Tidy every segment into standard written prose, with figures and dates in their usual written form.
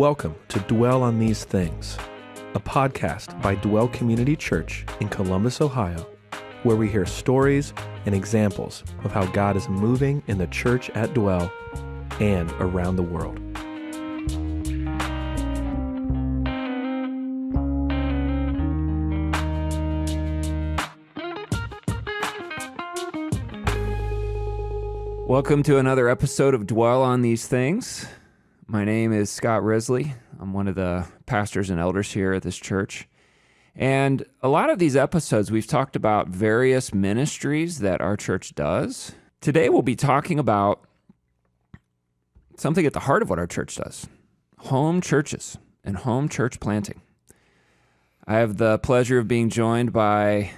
Welcome to Dwell on These Things, a podcast by Dwell Community Church in Columbus, Ohio, where we hear stories and examples of how God is moving in the church at Dwell and around the world. Welcome to another episode of Dwell on These Things. My name is Scott Risley. I'm one of the pastors and elders here at this church. And a lot of these episodes, we've talked about various ministries that our church does. Today, we'll be talking about something at the heart of what our church does: home churches and home church planting. I have the pleasure of being joined by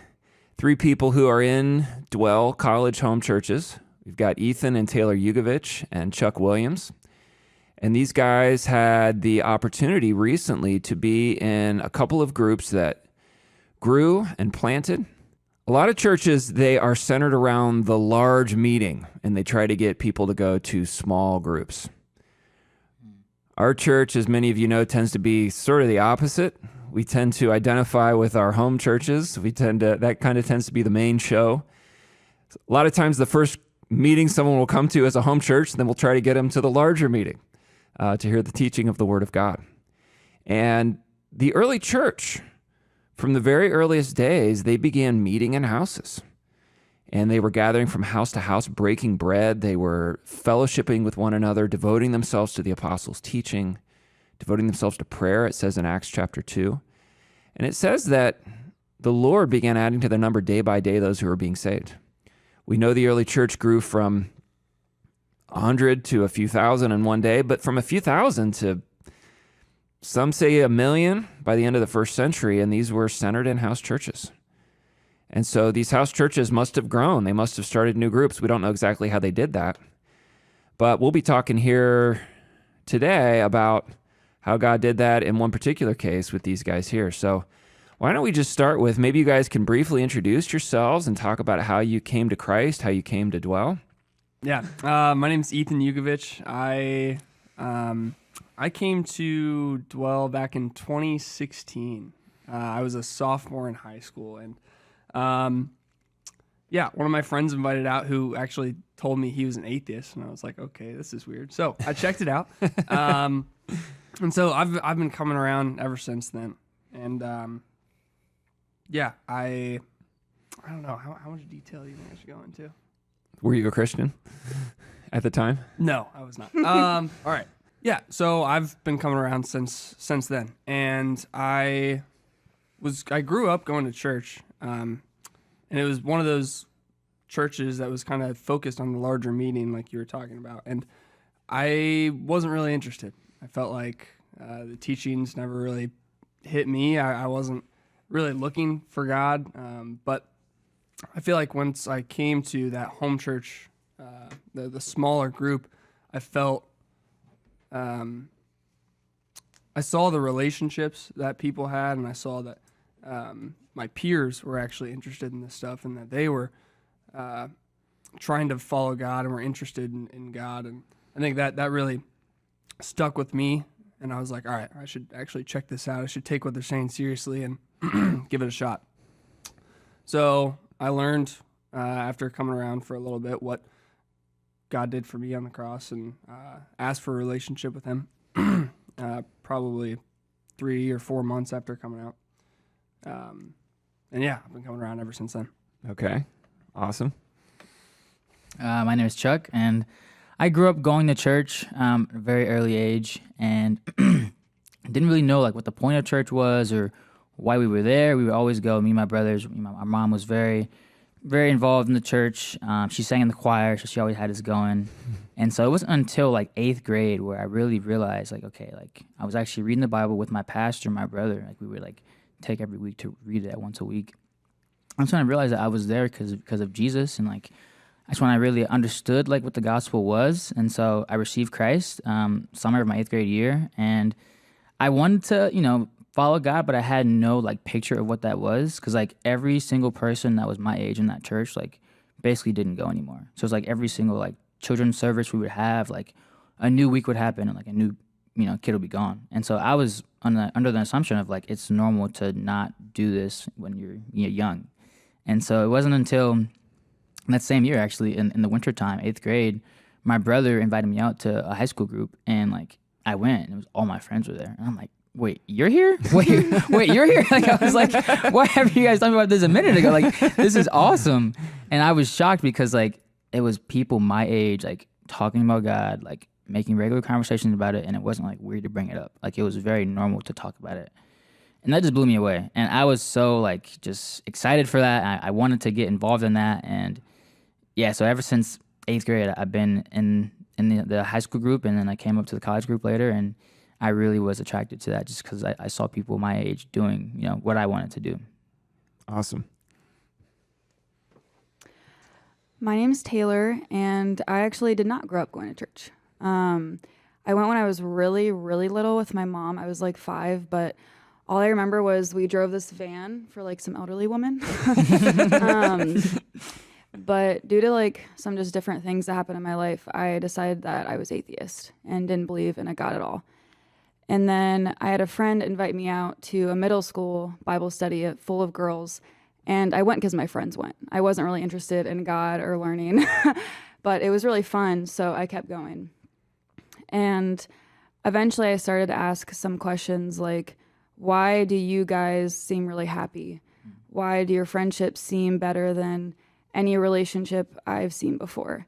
three people who are in Dwell College home churches. We've got Ethan and Taylor Yugovich and Chuck Williams. And these guys had the opportunity recently to be in a couple of groups that grew and planted. A lot of churches, they are centered around the large meeting, and they try to get people to go to small groups. Our church, as many of you know, tends to be sort of the opposite. We tend to identify with our home churches. That kind of tends to be the main show. A lot of times the first meeting someone will come to as a home church, then we'll try to get them to the larger meeting to hear the teaching of the Word of God. And the early church, from the very earliest days, they began meeting in houses. And they were gathering from house to house, breaking bread. They were fellowshipping with one another, devoting themselves to the apostles' teaching, devoting themselves to prayer, it says in Acts chapter 2. And it says that the Lord began adding to their number day by day those who were being saved. We know the early church grew from 100 to a few thousand in one day, but from a few thousand to some say 1 million by the end of the first century, and these were centered in house churches. And so these house churches must have grown. They must have started new groups. We don't know exactly how they did that, but we'll be talking here today about how God did that in one particular case with these guys here. So why don't we just start with, maybe you guys can briefly introduce yourselves and talk about how you came to Christ, how you came to Dwell. Yeah, my name's Ethan Yugovich. I came to Dwell back in 2016. I was a sophomore in high school, and one of my friends invited out who actually told me he was an atheist, and I was like, okay, this is weird. So I checked it out, and so I've been coming around ever since then, and I don't know how much detail you think I should go into. Were you a Christian at the time? No, I was not. All right. Yeah, so I've been coming around since then, and I grew up going to church, and it was one of those churches that was kind of focused on the larger meeting, like you were talking about, and I wasn't really interested. I felt like the teachings never really hit me. I wasn't really looking for God, but I feel like once I came to that home church, the smaller group, I felt, I saw the relationships that people had, and I saw that my peers were actually interested in this stuff, and that they were trying to follow God and were interested in God, and I think that really stuck with me, and I was like, all right, I should actually check this out. I should take what they're saying seriously and give it a shot. So I learned after coming around for a little bit what God did for me on the cross, and asked for a relationship with Him probably 3 or 4 months after coming out. And I've been coming around ever since then. Okay, awesome. My name is Chuck, and I grew up going to church at a very early age, and didn't really know like what the point of church was or why we were there. We would always go, me and my brothers. Our mom was very, very involved in the church. She sang in the choir, so she always had us going. And so it wasn't until like 8th grade where I really realized like, okay, like I was actually reading the Bible with my pastor and my brother. Like we would like take every week to read it once a week. And so I realized that I was there because of Jesus, and like that's when I really understood like what the gospel was. And so I received Christ summer of my 8th grade year, and I wanted to, follow God, but I had no like picture of what that was, because like every single person that was my age in that church like basically didn't go anymore. So it was like every single like children's service we would have, like a new week would happen, and like a new kid will be gone. And so I was under the assumption of like it's normal to not do this when you're young. And so it wasn't until that same year, actually, in the wintertime, 8th grade, my brother invited me out to a high school group, and like I went, and it was all my friends were there, and I'm like, wait, you're here? Wait, you're here? Like I was like, why haven't you guys talked about this a minute ago? Like this is awesome. And I was shocked because like it was people my age like talking about God, like making regular conversations about it, and it wasn't like weird to bring it up. Like it was very normal to talk about it. And that just blew me away. And I was so like just excited for that. I wanted to get involved in that. And yeah, so ever since 8th grade, I've been in the high school group, and then I came up to the college group later, and I really was attracted to that just because I saw people my age doing, what I wanted to do. Awesome. My name's Taylor, and I actually did not grow up going to church. I went when I was really, really little with my mom. I was like 5, but all I remember was we drove this van for like some elderly woman. But due to like some just different things that happened in my life, I decided that I was atheist and didn't believe in a God at all. And then I had a friend invite me out to a middle school Bible study full of girls, and I went because my friends went. I wasn't really interested in God or learning, but it was really fun, so I kept going. And eventually I started to ask some questions like, why do you guys seem really happy? Why do your friendships seem better than any relationship I've seen before?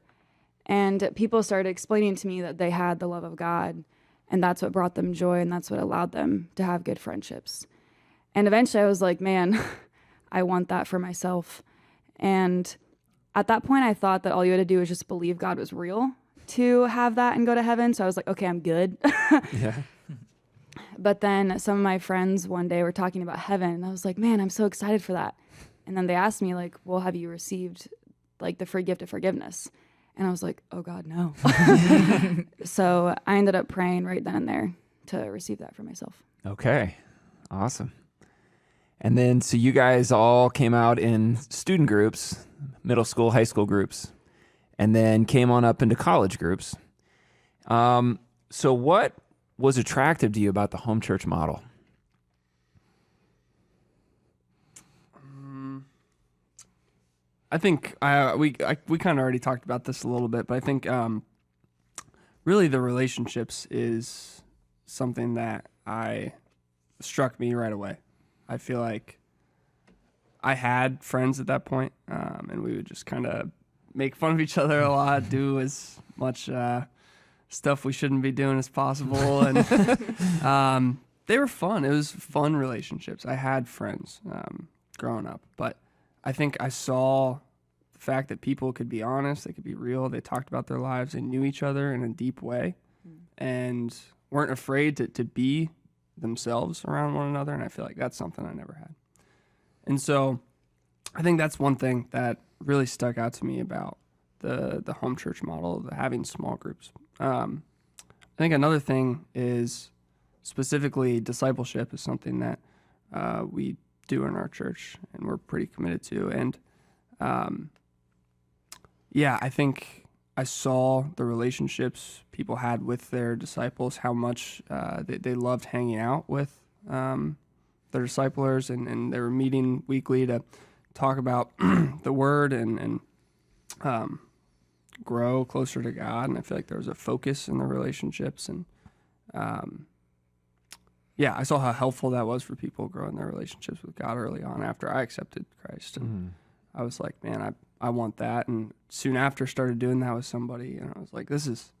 And people started explaining to me that they had the love of God, and that's what brought them joy, and that's what allowed them to have good friendships. And eventually I was like, man, I want that for myself. And at that point I thought that all you had to do was just believe God was real to have that and go to heaven. So I was like, okay, I'm good. Yeah. But then some of my friends one day were talking about heaven, and I was like, man, I'm so excited for that. And then they asked me like, well, have you received like the free gift of forgiveness? And I was like, oh God, no. So I ended up praying right then and there to receive that for myself. Okay. Awesome. And then, so you guys all came out in student groups, middle school, high school groups, and then came on up into college groups. So what was attractive to you about the home church model? I think we kind of already talked about this a little bit, but I think really the relationships is something that struck me right away. I feel like I had friends at that point, and we would just kind of make fun of each other a lot, do as much stuff we shouldn't be doing as possible, and they were fun. It was fun relationships. I had friends growing up, but I think I saw the fact that people could be honest, they could be real, they talked about their lives, they knew each other in a deep way, and weren't afraid to be themselves around one another, and I feel like that's something I never had. And so I think that's one thing that really stuck out to me about the home church model, the having small groups. I think another thing is specifically discipleship is something that we do in our church and we're pretty committed to. And I think I saw the relationships people had with their disciples, how much they loved hanging out with their disciplers, and they were meeting weekly to talk about the word and grow closer to God. And I feel like there was a focus in the relationships, and I saw how helpful that was for people growing their relationships with God early on after I accepted Christ. And I was like, man, I want that. And soon after started doing that with somebody, and I was like, this is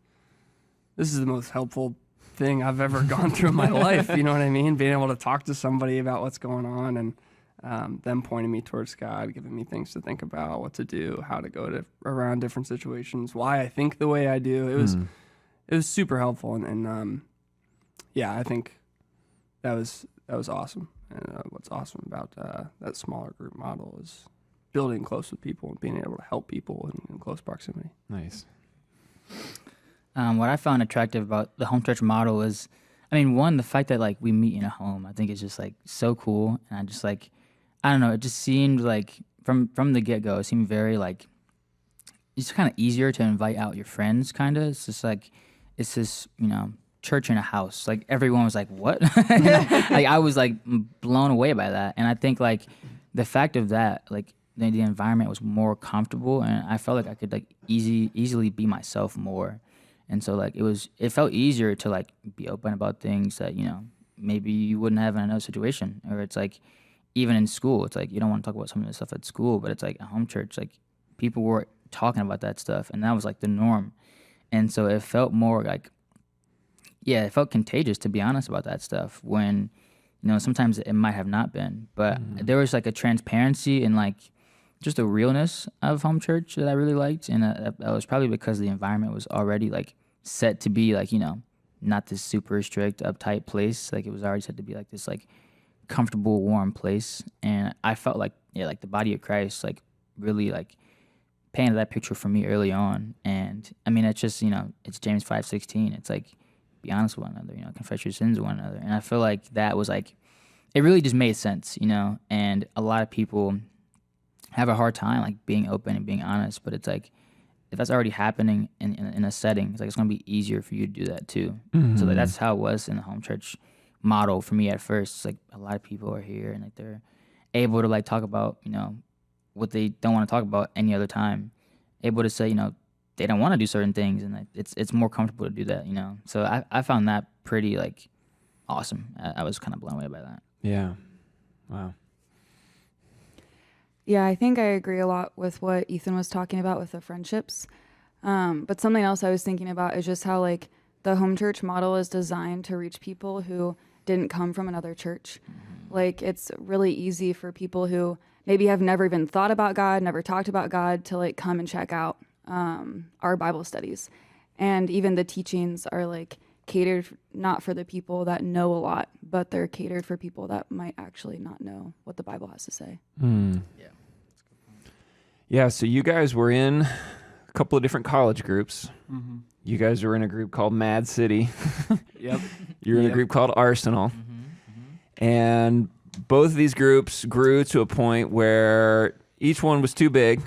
the most helpful thing I've ever gone through in my life. You know what I mean? Being able to talk to somebody about what's going on, and them pointing me towards God, giving me things to think about, what to do, how to go around different situations, why I think the way I do. It was super helpful. And I think that was awesome. And what's awesome about that smaller group model is building close with people and being able to help people in close proximity. Nice. What I found attractive about the home church model is, one, the fact that like we meet in a home, I think is just like so cool. And I just like, I don't know, it just seemed like from the get-go, it seemed very like, it's kind of easier to invite out your friends, kind of. It's just like, it's this, church in a house. Like everyone was like, what? Like I was like blown away by that. And I think like the fact of that, like the environment was more comfortable, and I felt like I could like easily be myself more. And so like it felt easier to like be open about things that, you know, maybe you wouldn't have in another situation. Or it's like even in school, it's like you don't want to talk about some of the stuff at school, but it's like at home church, like people were talking about that stuff, and that was like the norm. And so it felt more like, yeah, it felt contagious, to be honest, about that stuff, when, you know, sometimes it might have not been. But there was like a transparency and like just a realness of home church that I really liked. And that was probably because the environment was already like set to be like, you know, not this super strict, uptight place. Like it was already set to be like this like comfortable, warm place. And I felt like, yeah, like the body of Christ, like really like painted that picture for me early on. And I mean, it's just, you know, it's James 5:16. It's like, be honest with one another, you know, confess your sins to one another. And I feel like that was like, it really just made sense, you know. And a lot of people have a hard time like being open and being honest, but it's like, if that's already happening in a setting, it's like it's gonna be easier for you to do that too. So like, that's how it was in the home church model for me at first. It's like a lot of people are here and like they're able to like talk about, you know, what they don't want to talk about any other time, able to say, you know, they don't want to do certain things, and like, it's more comfortable to do that, you know. So I found that pretty like awesome. I was kind of blown away by that. Yeah. Wow. Yeah, I think I agree a lot with what Ethan was talking about with the friendships. But something else I was thinking about is just how like the home church model is designed to reach people who didn't come from another church. Like it's really easy for people who maybe have never even thought about God, never talked about God, to like come and check out our Bible studies. And even the teachings are like catered not for the people that know a lot, but they're catered for people that might actually not know what the Bible has to say. Yeah, so you guys were in a couple of different college groups. You guys were in a group called Mad City. Yep. You're in a group called Arsenal. And both of these groups grew to a point where each one was too big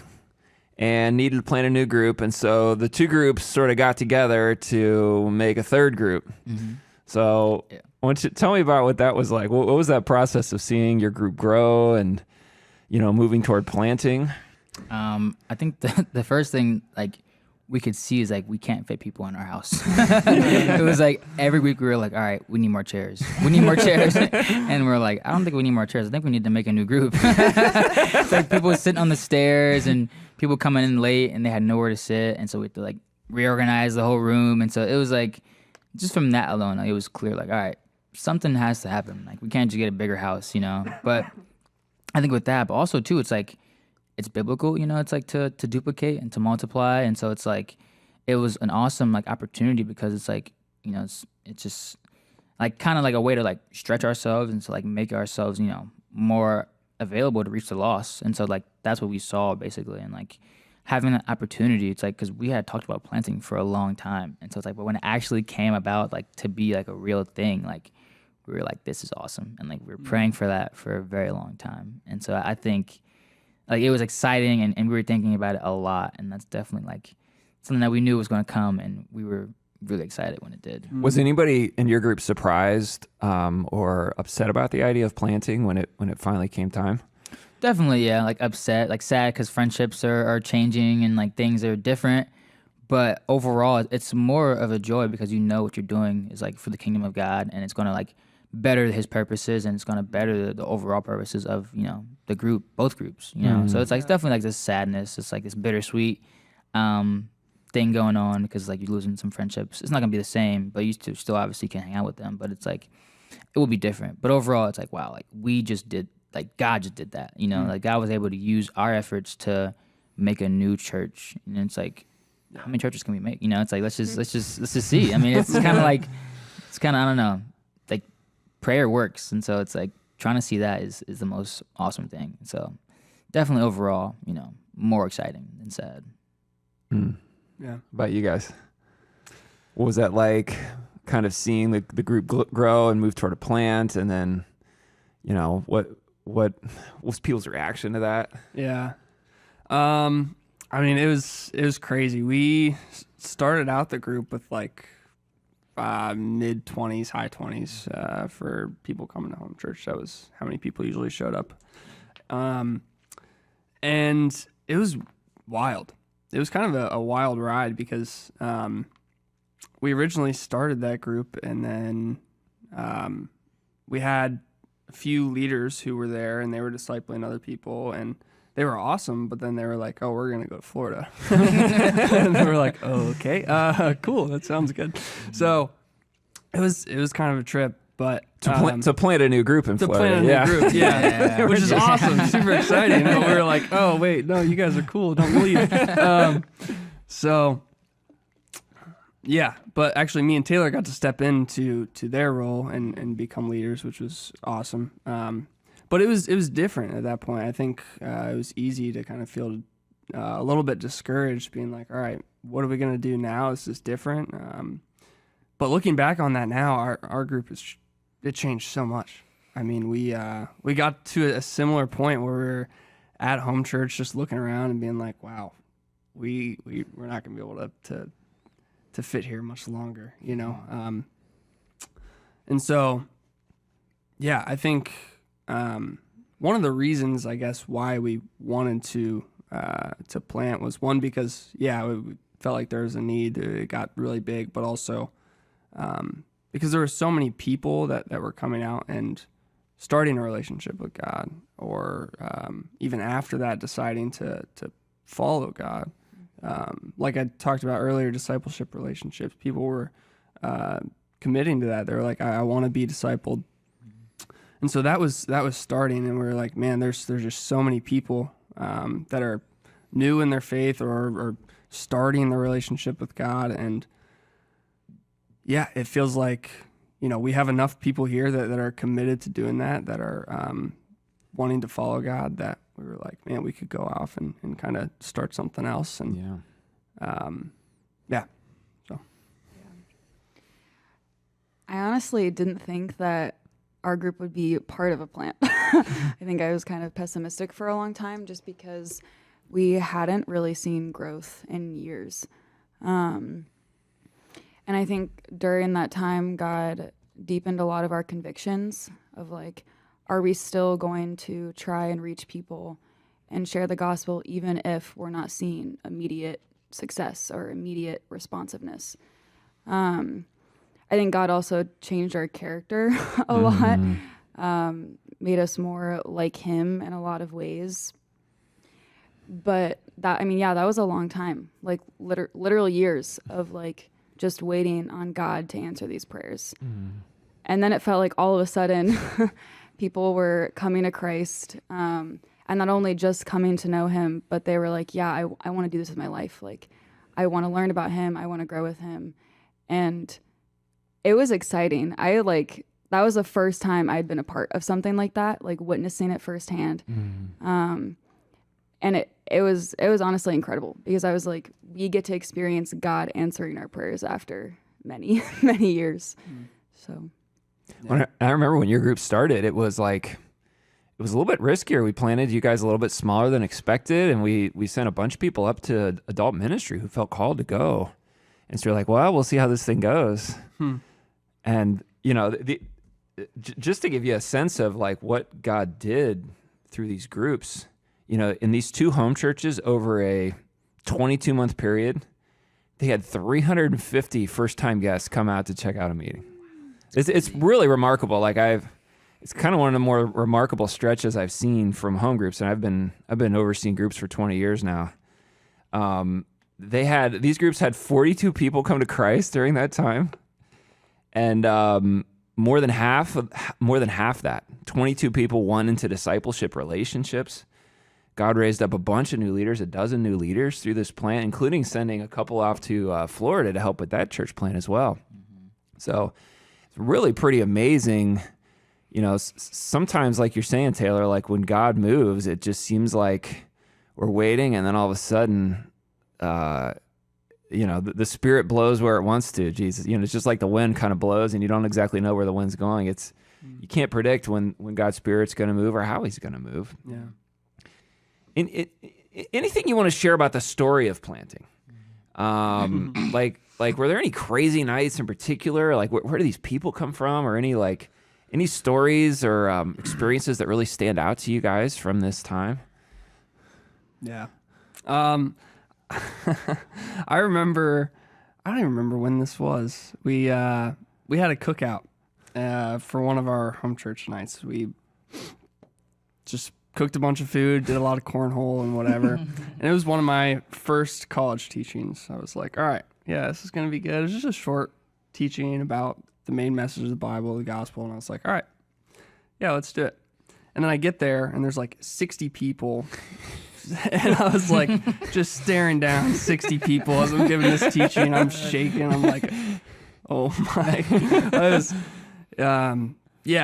and needed to plant a new group. And so the two groups sort of got together to make a third group. So why don't you tell me about what that was like? What was that process of seeing your group grow and, you know, moving toward planting? I think the first thing like we could see is like we can't fit people in our house. It was like every week we were like, all right, we need more chairs. We need more chairs. And we're like, I don't think we need more chairs. I think we need to make a new group. It's like people sitting on the stairs and people coming in late and they had nowhere to sit. And so we had to like reorganize the whole room. And so it was like, just from that alone, like, it was clear like, all right, something has to happen. Like we can't just get a bigger house, you know? But I think with that, but also too, it's like, it's biblical, you know, it's like to duplicate and to multiply. And so it's like, it was an awesome like opportunity because it's like, you know, it's just like kind of like a way to like stretch ourselves and to like make ourselves, you know, more available to reach the lost. And so like, that's what we saw basically. And like having that opportunity, it's like, cause we had talked about planting for a long time. And so it's like, but when it actually came about like to be like a real thing, like we were like, this is awesome. And like, we were praying for that for a very long time. And so I think, like it was exciting and we were thinking about it a lot, and that's definitely like something that we knew was going to come, and we were really excited when it did. Was anybody in your group surprised or upset about the idea of planting when it finally came time? Definitely, yeah. Like upset, like sad because friendships are changing and like things are different. But overall, it's more of a joy because you know what you're doing is like for the kingdom of God, and it's going to like better his purposes, and it's going to better the overall purposes of, you know, the group, both groups, you know. So it's like, it's definitely like this sadness. It's like this bittersweet thing going on because like you're losing some friendships. It's not going to be the same, but you still obviously can hang out with them, but it's like, it will be different. But overall, it's like, wow, like we just did, like God just did that, you know, like God was able to use our efforts to make a new church. And it's like, how many churches can we make? You know, it's like, let's just see. I mean, it's kind of like, I don't know, like prayer works. And so it's like trying to see that is the most awesome thing. So definitely overall, you know, more exciting than sad. Yeah. About you guys? What was that like, kind of seeing the group grow and move toward a plant, and then, you know, what was people's reaction to that? Yeah. I mean, it was crazy. We started out the group with like mid 20s, high 20s for people coming to home church. That was how many people usually showed up. And it was wild. It was kind of a wild ride because we originally started that group, and then we had a few leaders who were there, and they were discipling other people, and they were awesome. But then they were like, "Oh, we're gonna go to Florida," and they were like, "Oh, okay, cool, that sounds good." So it was kind of a trip, but To plant a new group in Florida. plant a new group, yeah. Which is awesome, super exciting. But we were like, "Oh, wait, no, you guys are cool, don't leave." So. Yeah, but actually me and Taylor got to step into their role and become leaders, which was awesome. But it was different at that point. I think it was easy to kind of feel a little bit discouraged, being like, all right, what are we going to do now? This is different. But looking back on that now, our group it changed so much. I mean, we got to a similar point where we were at home church just looking around and being like, wow, we're not going to be able to fit here much longer, you know? And so, yeah, I think one of the reasons, I guess, why we wanted to plant was, one, because, yeah, we felt like there was a need. It got really big, but also because there were so many people that were coming out and starting a relationship with God, or even after that deciding to follow God. Like I talked about earlier, discipleship relationships, people were committing to that. They were like, I want to be discipled. And so that was starting, and we were like, man, there's just so many people that are new in their faith or starting the relationship with God. And yeah, it feels like, you know, we have enough people here that are committed to doing that are wanting to follow God, that we were like, man, we could go off and kind of start something else. And so. I honestly didn't think that our group would be part of a plant. I think I was kind of pessimistic for a long time, just because we hadn't really seen growth in years. And I think during that time, God deepened a lot of our convictions of like, are we still going to try and reach people and share the gospel even if we're not seeing immediate success or immediate responsiveness? I think God also changed our character a lot, made us more like him in a lot of ways. But that was a long time, like literal years of like just waiting on God to answer these prayers. And then it felt like all of a sudden people were coming to Christ, and not only just coming to know him, but they were like, yeah, I want to do this with my life. Like, I want to learn about him. I want to grow with him. And it was exciting. That was the first time I'd been a part of something like that, like witnessing it firsthand. And it was honestly incredible, because I was like, we get to experience God answering our prayers after many, many years. So. Yeah. I remember when your group started, it was a little bit riskier. We planted you guys a little bit smaller than expected, and we sent a bunch of people up to adult ministry who felt called to go. And so you're like, well, we'll see how this thing goes. And, you know, just to give you a sense of like what God did through these groups, you know, in these two home churches over a 22-month period, they had 350 first-time guests come out to check out a meeting. It's really remarkable. Like it's kind of one of the more remarkable stretches I've seen from home groups, and I've been overseeing groups for 20 years now. These groups had 42 people come to Christ during that time, and more than half that, 22 people went into discipleship relationships. God raised up a bunch of new leaders, 12 new leaders through this plant, including sending a couple off to Florida to help with that church plant as well. So it's really pretty amazing. You know, sometimes, like you're saying, Taylor, like when God moves, it just seems like we're waiting, and then all of a sudden, you know, the Spirit blows where it wants to. Jesus, you know, it's just like the wind kind of blows, and you don't exactly know where the wind's going. You can't predict when God's Spirit's going to move or how He's going to move. Yeah. Anything you want to share about the story of planting? Like Like, were there any crazy nights in particular? Like, where do these people come from, or any stories or experiences that really stand out to you guys from this time? Yeah. I remember, I don't even remember when this was. We had a cookout for one of our home church nights. We just cooked a bunch of food, did a lot of cornhole and whatever. And it was one of my first college teachings. I was like, all right, yeah, this is going to be good. It was just a short teaching about the main message of the Bible, the gospel. And I was like, all right, yeah, let's do it. And then I get there and there's like 60 people. And I was like just staring down 60 people as I'm giving this teaching. I'm shaking. I'm like, oh my.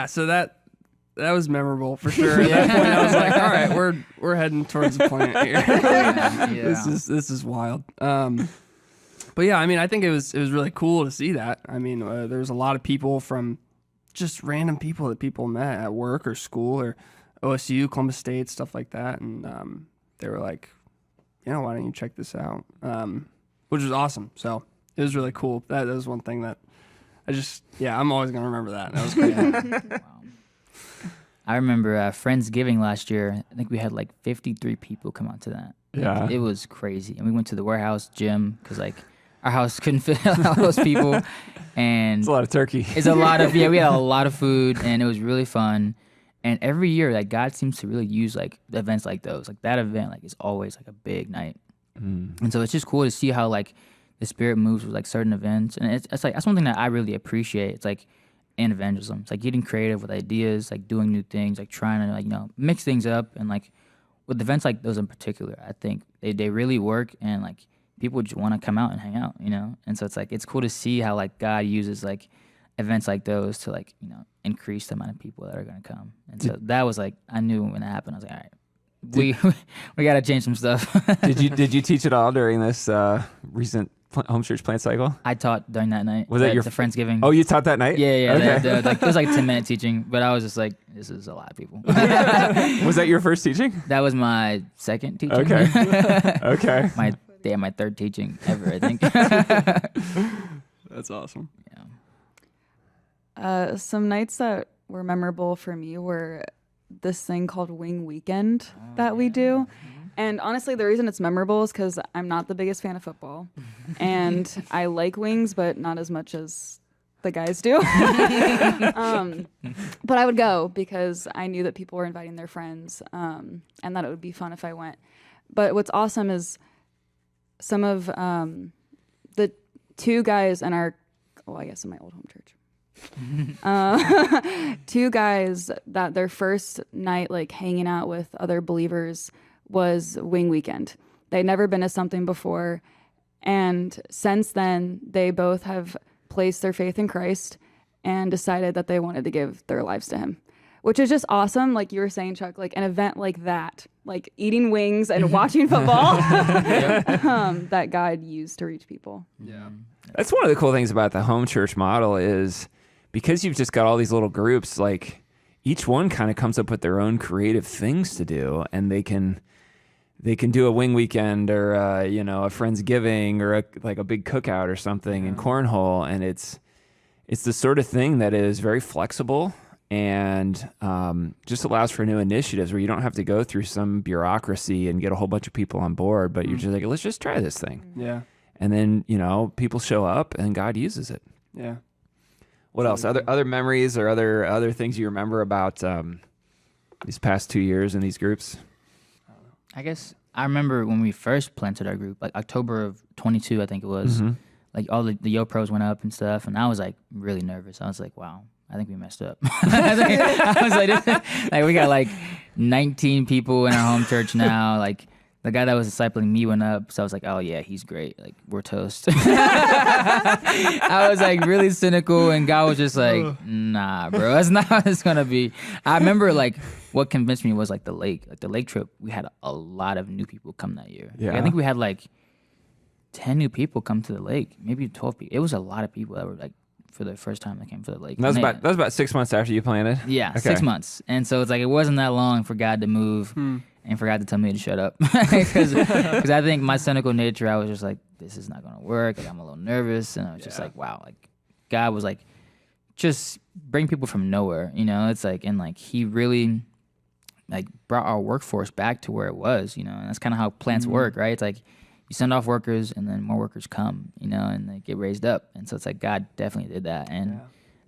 So that was memorable for sure. At that point, I was like, all right, we're heading towards the planet here. This is wild. But yeah, I mean, I think it was really cool to see that. I mean, there was a lot of people from just random people that people met at work or school or OSU, Columbus State, stuff like that. And they were like, why don't you check this out? Which was awesome. So it was really cool. That was one thing that I'm always going to remember that. That was great. Wow. I remember Friendsgiving last year. I think we had like 53 people come out to that. Yeah. It was crazy. And we went to the warehouse gym because like our house couldn't fit all those people. And It's a lot of turkey. we had a lot of food and it was really fun. And every year, like God seems to really use like events like those. Like that event, like is always like a big night. And so it's just cool to see how like the Spirit moves with like certain events. And it's like that's one thing that I really appreciate. It's like in evangelism, it's like getting creative with ideas, like doing new things, like trying to like mix things up. And like with events like those in particular, I think they really work and like people just want to come out and hang out, And so it's like it's cool to see how like God uses like events like those to like increase the amount of people that are going to come. And so that was like I knew when it happened. I was like, all right, we got to change some stuff. Did you teach at all during this recent home church plant cycle? I taught during that night. Was that at your the Friendsgiving? Oh, you taught that night? Yeah. Okay. Like it was like a 10-minute teaching, but I was just like, this is a lot of people. Was that your first teaching? That was my second teaching. Okay. Okay. my third teaching ever, I think. That's awesome. Some nights that were memorable for me were this thing called Wing Weekend that we do. And honestly, the reason it's memorable is because I'm not the biggest fan of football. And I like wings, but not as much as the guys do. But I would go because I knew that people were inviting their friends and that it would be fun if I went. But what's awesome is some of the two guys in in my old home church. Two guys that their first night like hanging out with other believers was Wing Weekend. They'd never been to something before, and since then they both have placed their faith in Christ and decided that they wanted to give their lives to him, which is just awesome. Like you were saying, Chuck, like an event like that, like eating wings and watching football, that God used to reach people. Yeah. That's one of the cool things about the home church model is because you've just got all these little groups, like each one kind of comes up with their own creative things to do, and they can do a Wing Weekend or a Friendsgiving or a big cookout or something in cornhole, and it's the sort of thing that is very flexible and just allows for new initiatives where you don't have to go through some bureaucracy and get a whole bunch of people on board, but you're just like, let's just try this thing. Yeah. And then, people show up and God uses it. Yeah. What else? Other memories or other things you remember about these past 2 years in these groups? I guess I remember when we first planted our group, like October of 22, I think it was. Mm-hmm. Like all the Yo Pros went up and stuff, and I was like really nervous. I was like, wow, I think we messed up. I was like, we got like 19 people in our home church now. Like the guy that was discipling me went up, so I was like, oh yeah, he's great. Like we're toast. I was like really cynical, and God was just like, nah, bro, that's not how it's gonna be. I remember like what convinced me was like the lake trip. We had a lot of new people come that year. Yeah. Like, I think we had like 10 new people come to the lake, maybe 12 people. It was a lot of people that were like for the first time they came for the lake. And that was And about 6 months after you planted. yeah, Okay. 6 months. And so it's like it wasn't that long for God to move and for God to tell me to shut up. Because I think my cynical nature, I was just like, this is not going to work. Like, I'm a little nervous. And I was just like, wow. Like, God was like, just bring people from nowhere, you know? It's like, and like, he really like brought our workforce back to where it was, you know? And that's kind of how plants work, right? It's like, you send off workers and then more workers come, you know, and they get raised up. And so it's like, God definitely did that. And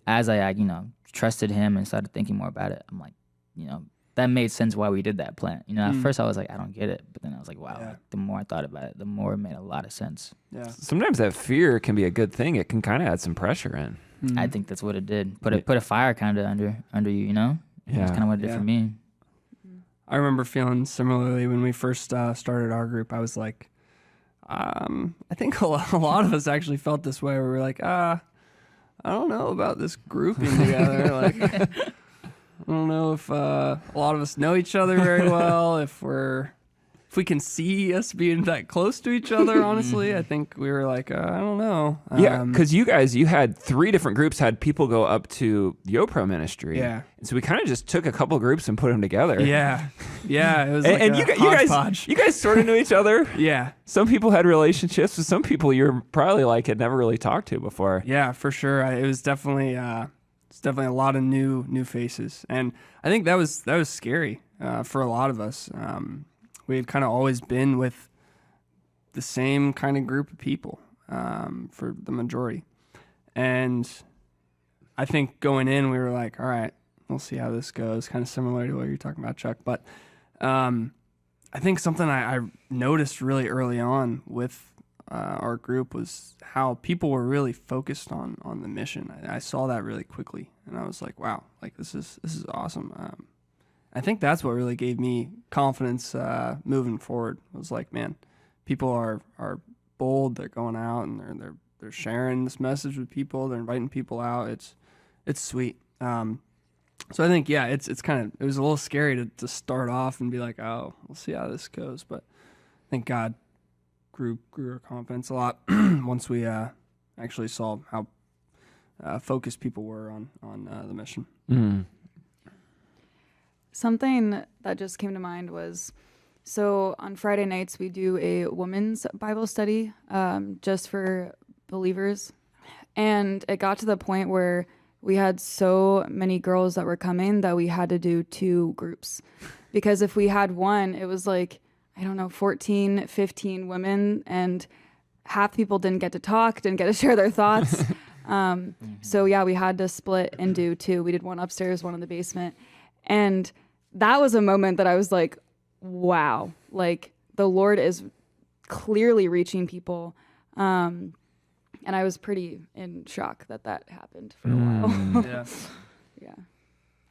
as I, you know, trusted him and started thinking more about it, I'm like, you know, that made sense why we did that plant. You know, at first I was like, I don't get it. But then I was like, wow, like, the more I thought about it, the more it made a lot of sense. Yeah. Sometimes that fear can be a good thing. It can kind of add some pressure in. I think that's what it did. Put a fire kind of under you, you know? Yeah. That's kind of what it did for me. I remember feeling similarly when we first started our group. I was like, I think a lot of us actually felt this way. Where we were like, I don't know about this grouping together. Like, I don't know if a lot of us know each other very well. If we can see us being that close to each other, honestly, I think we were like, I don't know. Yeah, because you had 3 different groups, had people go up to the Opro ministry. Yeah. And so we kind of just took a couple groups and put them together. Yeah. It was like And a hodgepodge. you guys sort of knew each other. Yeah. Some people had relationships with some people you're probably like had never really talked to before. Yeah, for sure. It was definitely a lot of new faces, and I think that was scary for a lot of us. We had kind of always been with the same kind of group of people for the majority, and I think going in we were like, all right, we'll see how this goes. Kind of similar to what you're talking about, Chuck, but I think something I noticed really early on with our group was how people were really focused on the mission. I saw that really quickly, and I was like, wow, like this is awesome. I think that's what really gave me confidence moving forward. It was like, man, people are bold. They're going out and they're sharing this message with people. They're inviting people out. It's sweet. So I think, yeah, it was a little scary to start off and be like, oh, we'll see how this goes. But I think God grew our confidence a lot once we actually saw how focused people were on the mission. Mm. Something that just came to mind was, so on Friday nights we do a women's Bible study just for believers. And it got to the point where we had so many girls that were coming that we had to do 2 groups. Because if we had one, it was like, I don't know, 14, 15 women, and half people didn't get to talk, didn't get to share their thoughts. So yeah, we had to split and do 2. We did one upstairs, one in the basement. And that was a moment that I was like, wow, like the Lord is clearly reaching people. And I was pretty in shock that happened for a while. Yeah. Yeah.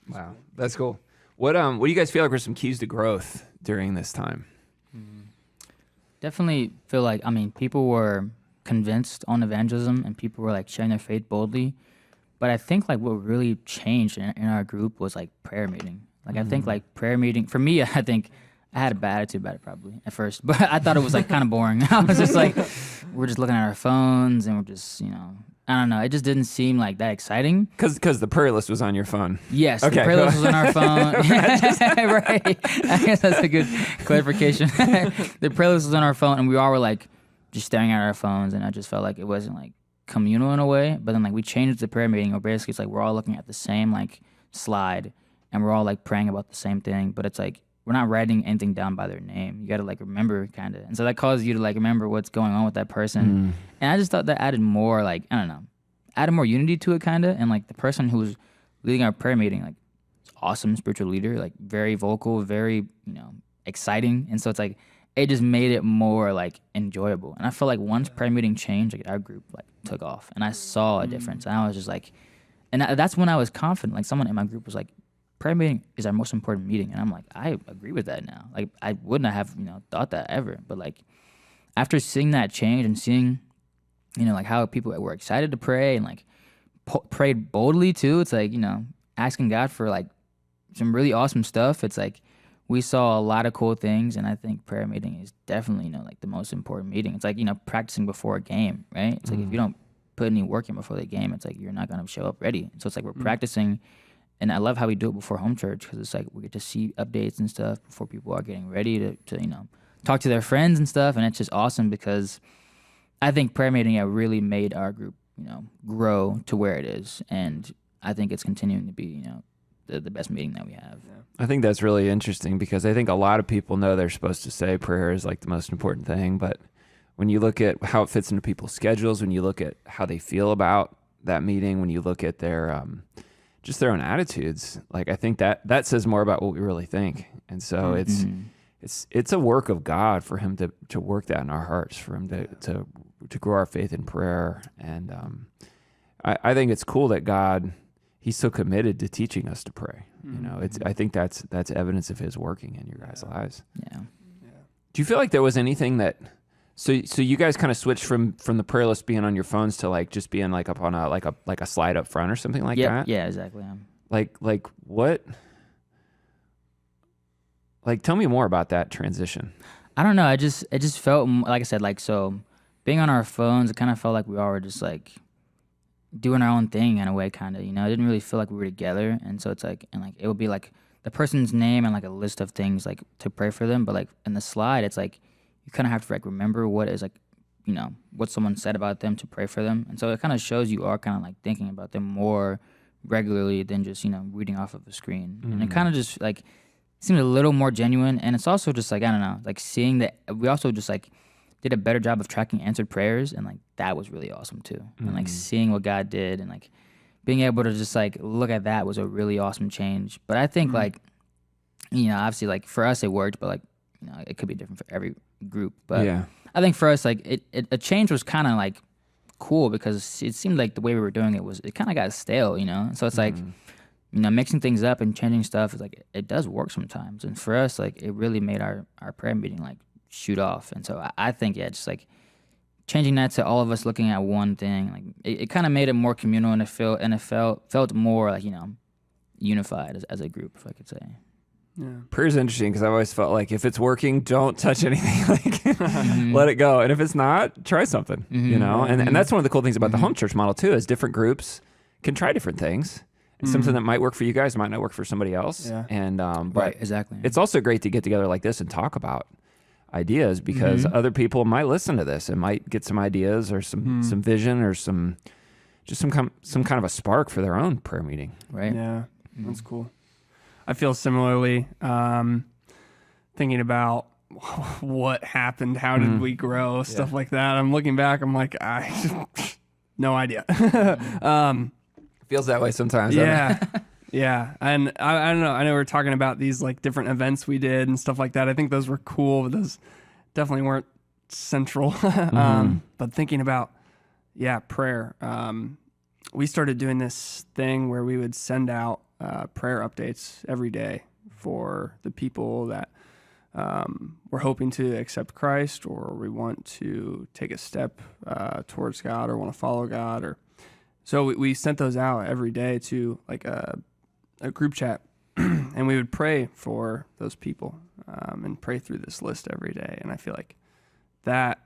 Wow, that's cool. What do you guys feel like were some keys to growth during this time? Definitely feel like, I mean, people were convinced on evangelism and people were like sharing their faith boldly. But I think like what really changed in our group was like prayer meeting. Like I think like prayer meeting, for me, I think I had a bad attitude about it probably at first, but I thought it was like kind of boring. I was just like, we're just looking at our phones and we're just, you know, I don't know. It just didn't seem like that exciting. Because the prayer list was on your phone. Yes, Okay, the prayer cool. list was on our phone. Right. I guess that's a good clarification. The prayer list was on our phone and we all were like just staring at our phones, and I just felt like it wasn't like communal in a way. But then like we changed the prayer meeting where basically it's like we're all looking at the same like slide and we're all like praying about the same thing, but it's like we're not writing anything down by their name. You got to like remember kind of. And so that causes you to like remember what's going on with that person. And I just thought that added more like, I don't know, added more unity to it kind of. And like the person who was leading our prayer meeting, like awesome spiritual leader, like very vocal, very, you know, exciting. And so it's like, it just made it more like enjoyable. And I feel like once prayer meeting changed, like our group like took off and I saw a difference. And I was just like, and that's when I was confident. Like someone in my group was like, prayer meeting is our most important meeting. And I'm like, I agree with that now. Like I would not have, you know, thought that ever. But like after seeing that change and seeing, you know, like how people were excited to pray and like prayed boldly too. It's like, you know, asking God for like some really awesome stuff. It's like we saw a lot of cool things. And I think prayer meeting is definitely, you know, like the most important meeting. It's like, you know, practicing before a game, right? It's like if you don't put any work in before the game, it's like you're not gonna show up ready. So it's like we're practicing, and I love how we do it before home church because it's like we get to see updates and stuff before people are getting ready to talk to their friends and stuff, and it's just awesome because I think prayer meeting really made our group grow to where it is, and I think it's continuing to be the best meeting that we have. Yeah. I think that's really interesting because I think a lot of people know they're supposed to say prayer is like the most important thing, but when you look at how it fits into people's schedules, when you look at how they feel about that meeting, when you look at their just their own attitudes, like I think that says more about what we really think. And so it's a work of God for him to work that in our hearts, for him to grow our faith in prayer. And I think it's cool that God, he's so committed to teaching us to pray. I think that's evidence of his working in your guys' lives. Yeah. Do you feel like there was anything that so you guys kind of switched from the prayer list being on your phones to like just being like up on a slide up front or something like that? Yeah, exactly. Like what? Like tell me more about that transition. I don't know. It just felt like I said, like, so being on our phones, it kind of felt like we all were just like doing our own thing in a way, kind of. It didn't really feel like we were together, and so it's like, and like it would be like the person's name and like a list of things like to pray for them, but like in the slide, it's like you kind of have to like remember what is like, what someone said about them to pray for them, and so it kind of shows you are kind of like thinking about them more regularly than just reading off of a screen, and it kind of just like seemed a little more genuine, and it's also just like I don't know, like seeing that we also just like did a better job of tracking answered prayers, and like that was really awesome too, and like seeing what God did and like being able to just like look at that was a really awesome change. But I think like obviously like for us it worked, but like it could be different for every group. But yeah. I think for us like a change was kind of like cool because it seemed like the way we were doing it kind of got stale, so it's like mixing things up and changing stuff is like it does work sometimes, and for us like it really made our prayer meeting like shoot off. And so I think just like changing that to all of us looking at one thing, like it kind of made it more communal, and it felt more like unified as a group, if I could say. Yeah. Prayer's interesting because I've always felt like if it's working, don't touch anything. Like let it go, and if it's not, try something. And that's one of the cool things about the home church model too, is different groups can try different things. And something that might work for you guys might not work for somebody else. Yeah. And but Right, exactly. it's also great to get together like this and talk about ideas because other people might listen to this and might get some ideas or some vision or some kind of a spark for their own prayer meeting. Right. Yeah, that's cool. I feel similarly, thinking about what happened, how did we grow, stuff like that. I'm looking back, I'm like, no idea. Feels that way sometimes. Yeah. Yeah. And I don't know. I know we're talking about these like different events we did and stuff like that. I think those were cool, but those definitely weren't central. But thinking about, prayer. We started doing this thing where we would send out prayer updates every day for the people that we're hoping to accept Christ, or we want to take a step towards God, or want to follow God, so we sent those out every day to like a group chat, and we would pray for those people and pray through this list every day. And I feel like that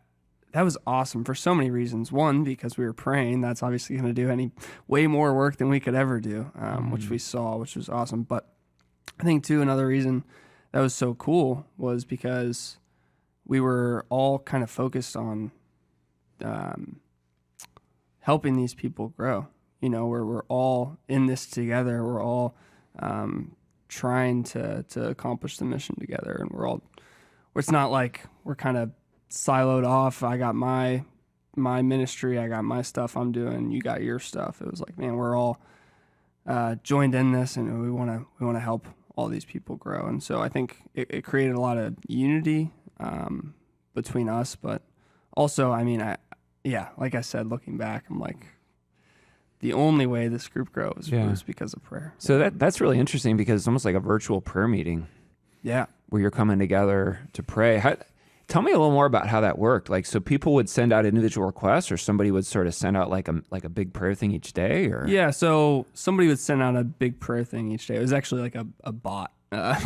was awesome for so many reasons. One, because we were praying. That's obviously going to do way more work than we could ever do, which we saw, which was awesome. But I think too, another reason that was so cool was because we were all kind of focused on helping these people grow, where we're all in this together. We're all trying to accomplish the mission together, and it's not like we're kind of siloed off. I got my ministry, I got my stuff I'm doing, you got your stuff. It was like, man, we're all joined in this, and we want to help all these people grow. And so I think it created a lot of unity between us, but also, I mean, like I said, looking back, I'm like, the only way this group grows was because of prayer. So that's really interesting because it's almost like a virtual prayer meeting. Yeah. Where you're coming together to pray. Tell me a little more about how that worked. Like, so people would send out individual requests, or somebody would sort of send out like a big prayer thing each day, or? Yeah. So somebody would send out a big prayer thing each day. It was actually like a bot. Wow.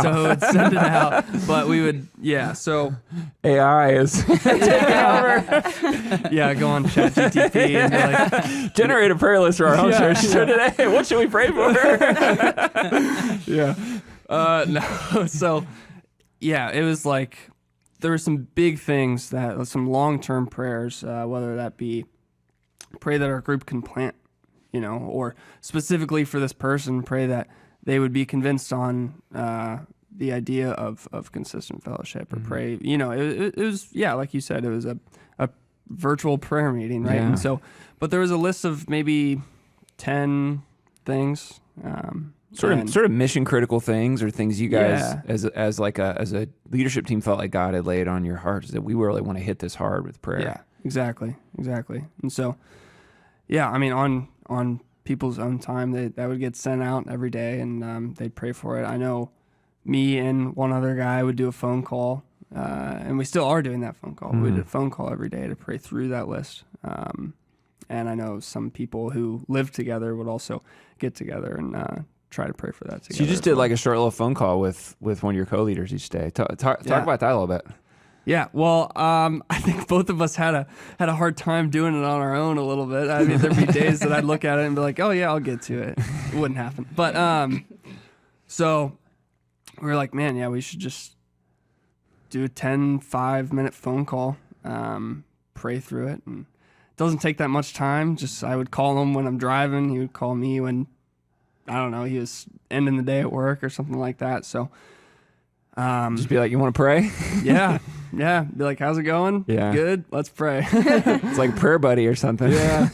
So it would send it out, but we would, yeah. So AI is taking over. yeah, go on ChatGPT and be like, Generate a prayer list for our home church today. What should we pray for? Yeah. no. So yeah, it was like there were some big things some long-term prayers, whether that be pray that our group can plant, or specifically for this person, pray that they would be convinced on the idea of consistent fellowship, or pray, it was, like you said, it was a virtual prayer meeting, right? Yeah. And so, but there was a list of maybe 10 things. Sort of mission critical things, or things you guys Yeah. as a leadership team felt like God had laid on your hearts that we really want to hit this hard with prayer. Yeah, exactly. And so, yeah, I mean, on people's own time, that would get sent out every day, and they'd pray for it. I know me and one other guy would do a phone call, and we still are doing that phone call. We did a phone call every day to pray through that list. And I know some people who live together would also get together and try to pray for that together. So you just did like a short little phone call with one of your co-leaders each day. Talk about that a little bit. Yeah, well, I think both of us had a hard time doing it on our own a little bit. I mean, there'd be days that I'd look at it and be like, "Oh yeah, I'll get to it." It wouldn't happen. But so we were like, "Man, yeah, we should just do a 5-minute phone call, pray through it, and it doesn't take that much time. Just I would call him when I'm driving. He would call me when I don't know, he was ending the day at work or something like that. So." Just be like, "You want to pray?" Yeah. Be like, "How's it going?" Yeah. Good. Let's pray. It's like prayer buddy or something. Yeah.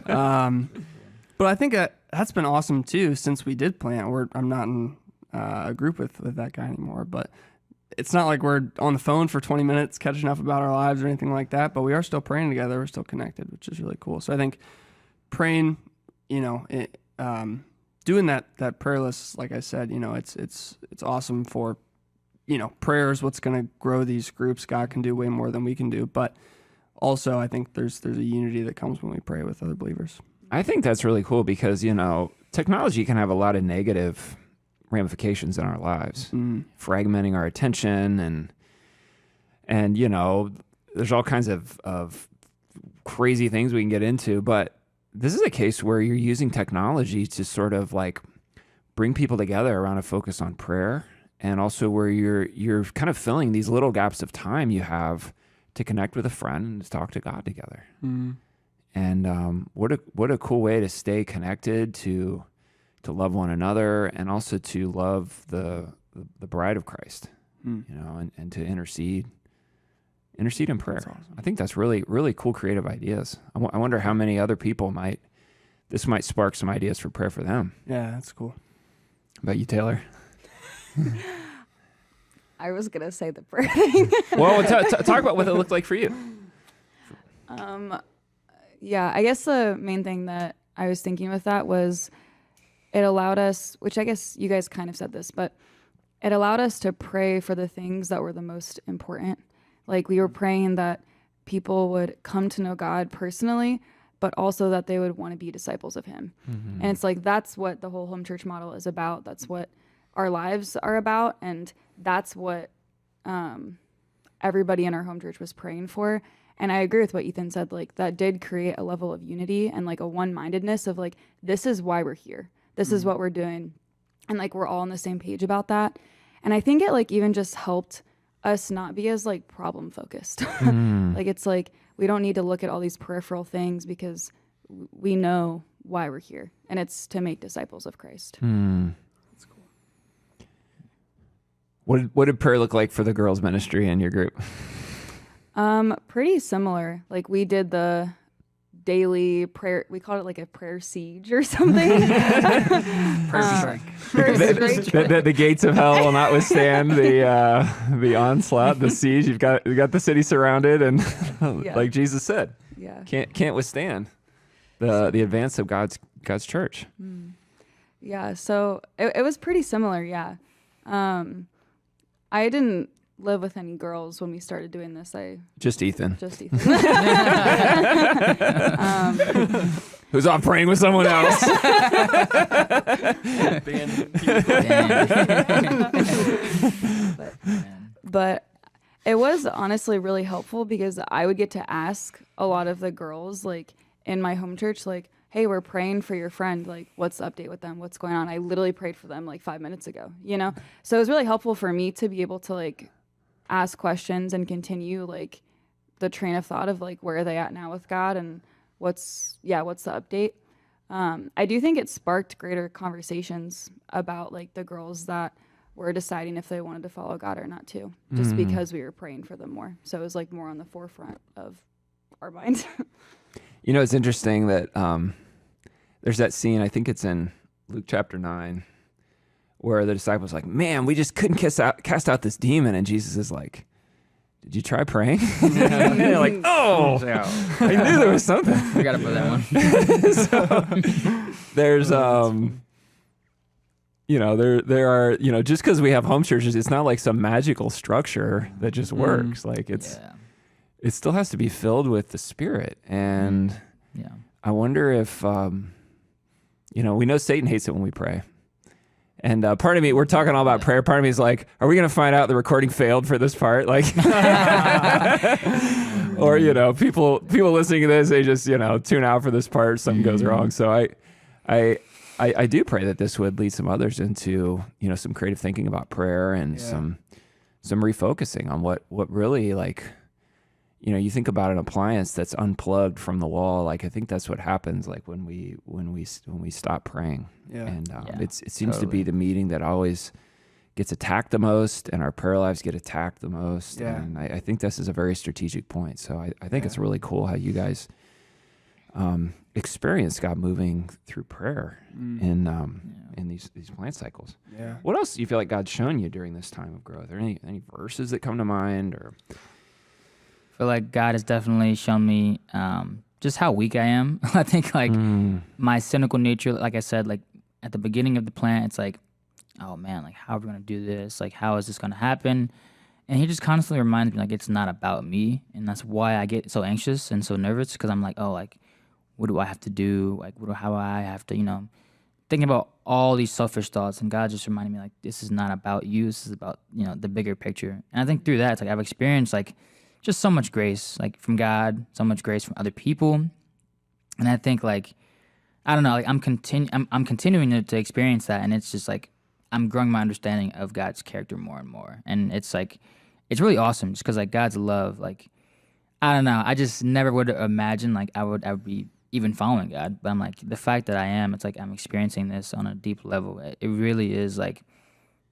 But I think that's been awesome too. Since we did plant, I'm not in a group with that guy anymore. But it's not like we're on the phone for 20 minutes catching up about our lives or anything like that. But we are still praying together. We're still connected, which is really cool. So I think praying, doing that prayer list, like I said, it's awesome for. Prayer is what's going to grow these groups. God can do way more than we can do. But also, I think there's a unity that comes when we pray with other believers. I think that's really cool because, technology can have a lot of negative ramifications in our lives, fragmenting our attention and there's all kinds of crazy things we can get into. But this is a case where you're using technology to sort of like bring people together around a focus on prayer. And also where you're kind of filling these little gaps of time you have to connect with a friend and to talk to God together. And what a cool way to stay connected, to love one another, and also to love the bride of Christ, and to intercede in prayer. Awesome. I think that's really, really cool creative ideas. I wonder how many other people might spark some ideas for prayer for them. Yeah, that's cool. How about you, Taylor? I was gonna say the prayer thing. Well, talk about what it looked like for you. Yeah, I guess the main thing that I was thinking with that was it allowed us, which I guess you guys kind of said this, but it allowed us to pray for the things that were the most important. Like we were praying that people would come to know God personally, but also that they would want to be disciples of him. And it's like, that's what the whole home church model is about. That's what our lives are about. And that's what everybody in our home church was praying for. And I agree with what Ethan said, like that did create a level of unity and like a one-mindedness of like, this is why we're here. This is what we're doing. And like, we're all on the same page about that. And I think it like even just helped us not be as like problem focused. Like, it's like, we don't need to look at all these peripheral things because we know why we're here. And it's to make disciples of Christ. That's cool. What did prayer look like for the girls ministry in your group? Pretty similar. Like we did the daily prayer. We called it like a prayer siege or something. Prayer Prayer The gates of hell will not withstand the onslaught, the siege. You got the city surrounded, and Yeah. like Jesus said, Yeah. can't withstand the advance of God's church. Yeah. So it was pretty similar. Yeah. I didn't live with any girls when we started doing this. Just Ethan. Just Ethan. who's off praying with someone else. But it was honestly really helpful because I would get to ask a lot of the girls like in my home church, like, hey, we're praying for your friend. Like, what's the update with them? What's going on? I literally prayed for them like 5 minutes ago, you know? So it was really helpful for me to be able to like ask questions and continue like the train of thought of like, where are they at now with God and what's the update? I do think it sparked greater conversations about like the girls that were deciding if they wanted to follow God or not too, just because we were praying for them more. So it was like more on the forefront of our minds. You know, it's interesting that there's that scene, I think it's in Luke chapter 9, where the disciples are like, man, we just couldn't cast out this demon. And Jesus is like, did you try praying? And they're like, oh, I knew there was something. We got to put that one. So, there's, you know, there are, you know, just because we have home churches, it's not like some magical structure that just works. Like it still has to be filled with the Spirit. And I wonder if, you know, we know Satan hates it when we pray. And part of me, we're talking all about prayer. Part of me is like, are we going to find out the recording failed for this part? Like, or, you know, people listening to this, they just, you know, tune out for this part. Something goes wrong. So I do pray that this would lead some others into, you know, some creative thinking about prayer and some refocusing on what really, like, you know, you think about an appliance that's unplugged from the wall. Like, I think that's what happens, like when we stop praying. Yeah. And it seems to be the meeting that always gets attacked the most, and our prayer lives get attacked the most. Yeah. And I think this is a very strategic point. So I think it's really cool how you guys experience God moving through prayer in these plant cycles. Yeah. What else do you feel like God's shown you during this time of growth? Are there any verses that come to mind? Or I feel like God has definitely shown me just how weak I am. I think like my cynical nature, like I said, like at the beginning of the plant, it's like, oh man, like how are we going to do this? Like, how is this going to happen? And he just constantly reminds me, like, it's not about me. And that's why I get so anxious and so nervous, because I'm like, oh, like, what do I have to do? Like, how I have to, you know, thinking about all these selfish thoughts. And God just reminded me, like, this is not about you. This is about, you know, the bigger picture. And I think through that, it's like I've experienced, like, just so much grace, like, from God, so much grace from other people. And I think, like, I don't know, like, I'm continuing to experience that. And it's just, like, I'm growing my understanding of God's character more and more. And it's, like, it's really awesome just because, like, God's love, like, I don't know. I just never would imagine, like, I would be even following God. But I'm, like, the fact that I am, it's, like, I'm experiencing this on a deep level. It really is, like,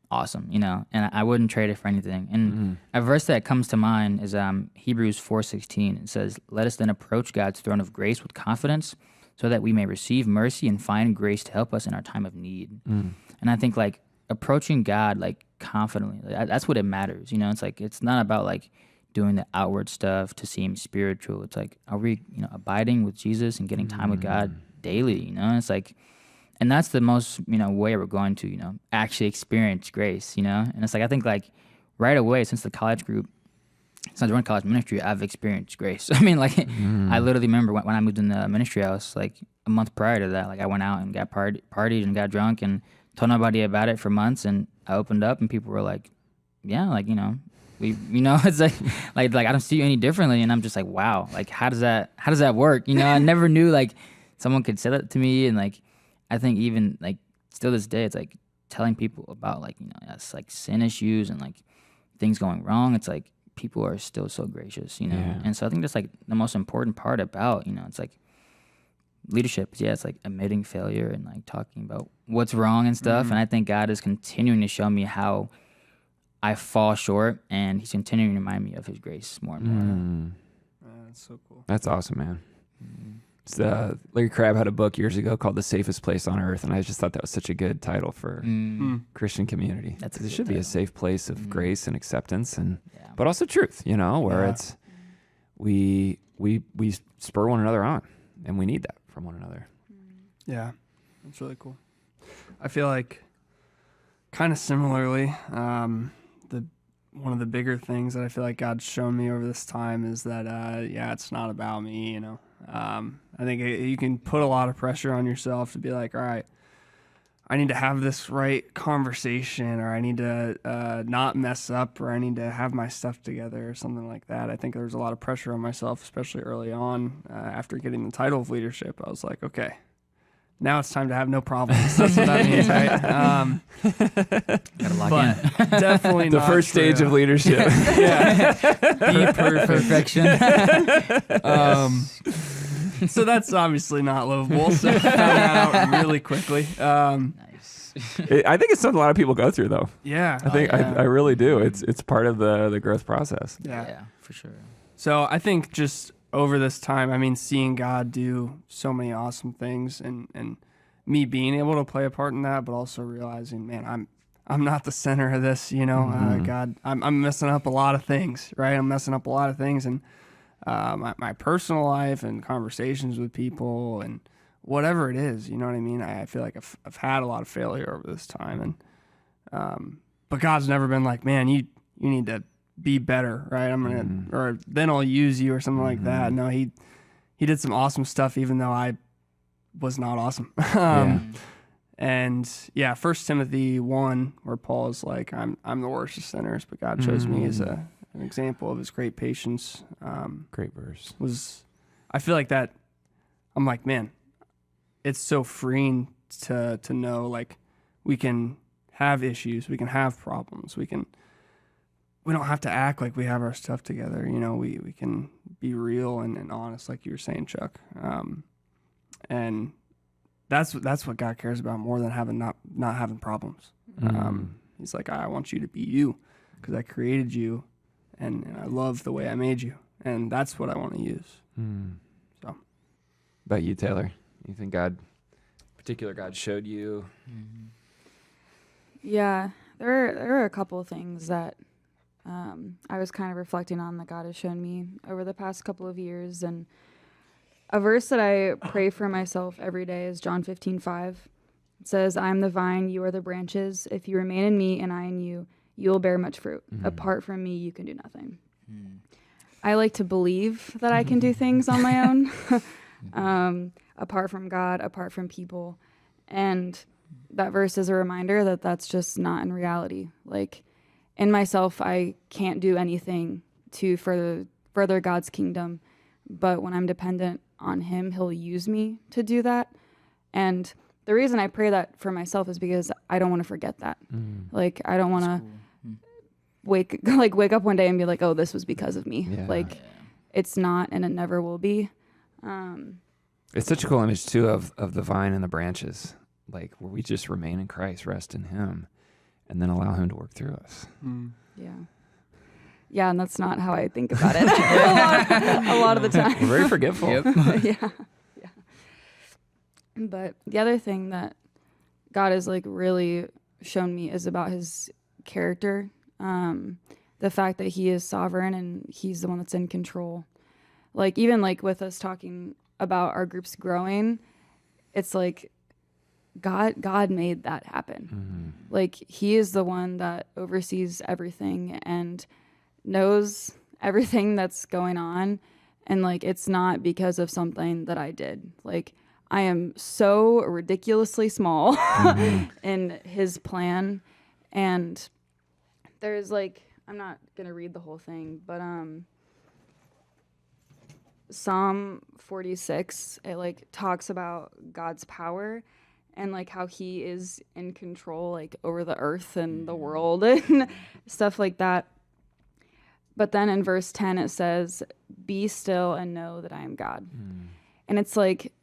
awesome, you know? And I wouldn't trade it for anything. And a verse that comes to mind is Hebrews 4:16. It says, "Let us then approach God's throne of grace with confidence so that we may receive mercy and find grace to help us in our time of need." And I think, like, approaching God, like, confidently, like, that's what it matters, you know? It's like, it's not about, like, doing the outward stuff to seem spiritual. It's like, are we, you know, abiding with Jesus and getting time with God daily, you know? And it's like, and that's the most, you know, way we're going to, you know, actually experience grace, you know? And it's like, I think, like, right away, since I joined college ministry, I've experienced grace. I mean, like, I literally remember when I moved in the ministry house, like, a month prior to that, like, I went out and got partied and got drunk and told nobody about it for months, and I opened up and people were like, yeah, like, you know, you know, it's like I don't see you any differently. And I'm just like, wow, like, how does that work? You know, I never knew, like, someone could say that to me. And, like, I think even, like, still this day, it's like telling people about, like, you know, it's like sin issues and, like, things going wrong. It's like people are still so gracious, you know? Yeah. And so I think that's, like, the most important part about, you know, it's like leadership. Yeah, it's like admitting failure and, like, talking about what's wrong and stuff. And I think God is continuing to show me how I fall short, and he's continuing to remind me of his grace more and more. That's so cool. That's awesome, man. It's, Larry Crabb had a book years ago called The Safest Place on Earth, and I just thought that was such a good title for Christian community. That's a 'Cause it good should be a title. safe place of grace and acceptance, and Yeah. but also truth, you know, where it's we spur one another on, and we need that from one another. Yeah, that's really cool. I feel like kind of similarly, one of the bigger things that I feel like God's shown me over this time is that, it's not about me, you know. I think you can put a lot of pressure on yourself to be like, all right, I need to have this right conversation, or I need to not mess up, or I need to have my stuff together, or something like that. I think there's a lot of pressure on myself, especially early on after getting the title of leadership. I was like, okay, now it's time to have no problems. That's what that means, right? Gotta lock in. Definitely The not first stage true. of leadership. Yeah. Be perfect. Perfection. So that's obviously not livable. So I found that out really quickly. Nice. I think it's something a lot of people go through, though. Yeah. I think I really do. It's part of the growth process. Yeah. For sure. So I think just over this time, I mean, seeing God do so many awesome things, and me being able to play a part in that, but also realizing, man, I'm not the center of this, you know. God, I'm messing up a lot of things, right? I'm messing up a lot of things, and my personal life and conversations with people and whatever it is, you know what I mean? I feel like I've had a lot of failure over this time, and but God's never been like, man, you need to be better, right? I'm gonna, or then I'll use you or something like that. No, he did some awesome stuff, even though I was not awesome. And yeah, 1 Timothy 1, where Paul is like, I'm the worst of sinners, but God chose me as an example of his great patience. Great verse. I feel like that, I'm like, man, it's so freeing to know, like, we can have issues, we can have problems, we don't have to act like we have our stuff together. You know, we can be real and honest, like you were saying, Chuck. And that's what God cares about more than not having problems. He's like, I want you to be you because I created you and I love the way I made you. And that's what I want to use. So, about you, Taylor? You think God showed you? Yeah, there are a couple of things that I was kind of reflecting on that God has shown me over the past couple of years. And a verse that I pray for myself every day is John 15:5. It says, I am the vine, you are the branches. If you remain in me and I in you, you will bear much fruit. Apart from me, you can do nothing. I like to believe that I can do things on my own, apart from God, apart from people. And that verse is a reminder that that's just not in reality. Like, in myself, I can't do anything to further God's kingdom. But when I'm dependent on him, he'll use me to do that. And the reason I pray that for myself is because I don't want to forget that. Like, I don't want to wake up one day and be like, oh, this was because of me. Yeah. Like, it's not, and it never will be. It's such a cool image too of the vine and the branches, like where we just remain in Christ, rest in him, and then allow him to work through us. Yeah, and that's not how I think about it a lot of the time. We're very forgetful. yeah. But the other thing that God has like really shown me is about his character. The fact that he is sovereign and he's the one that's in control. Like, even like with us talking about our groups growing, it's like God made that happen. Like, he is the one that oversees everything and knows everything that's going on. And like, it's not because of something that I did. Like, I am so ridiculously small in his plan. And there's like, I'm not gonna read the whole thing, but Psalm 46, it like talks about God's power and like how he is in control, like over the earth and the world and stuff like that. But then in verse 10 it says, be still and know that I am God. And it's like,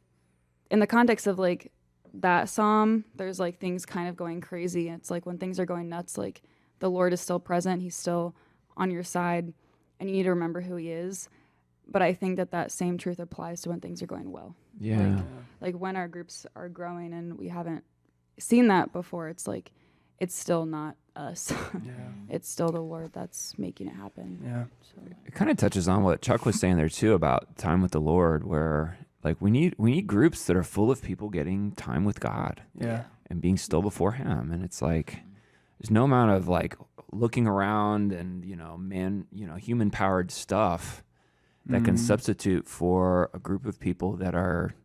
in the context of like that psalm, there's like things kind of going crazy. It's like when things are going nuts, like the Lord is still present. He's still on your side and you need to remember who he is. But I think that same truth applies to when things are going well. Yeah. Like when our groups are growing and we haven't seen that before, it's like, it's still not us. It's still the Lord that's making it happen. Yeah. So. It kind of touches on what Chuck was saying there too about time with the Lord, where like we need groups that are full of people getting time with God. Yeah. And being still before him. And it's like, there's no amount of like looking around and, human powered stuff that can substitute for a group of people that are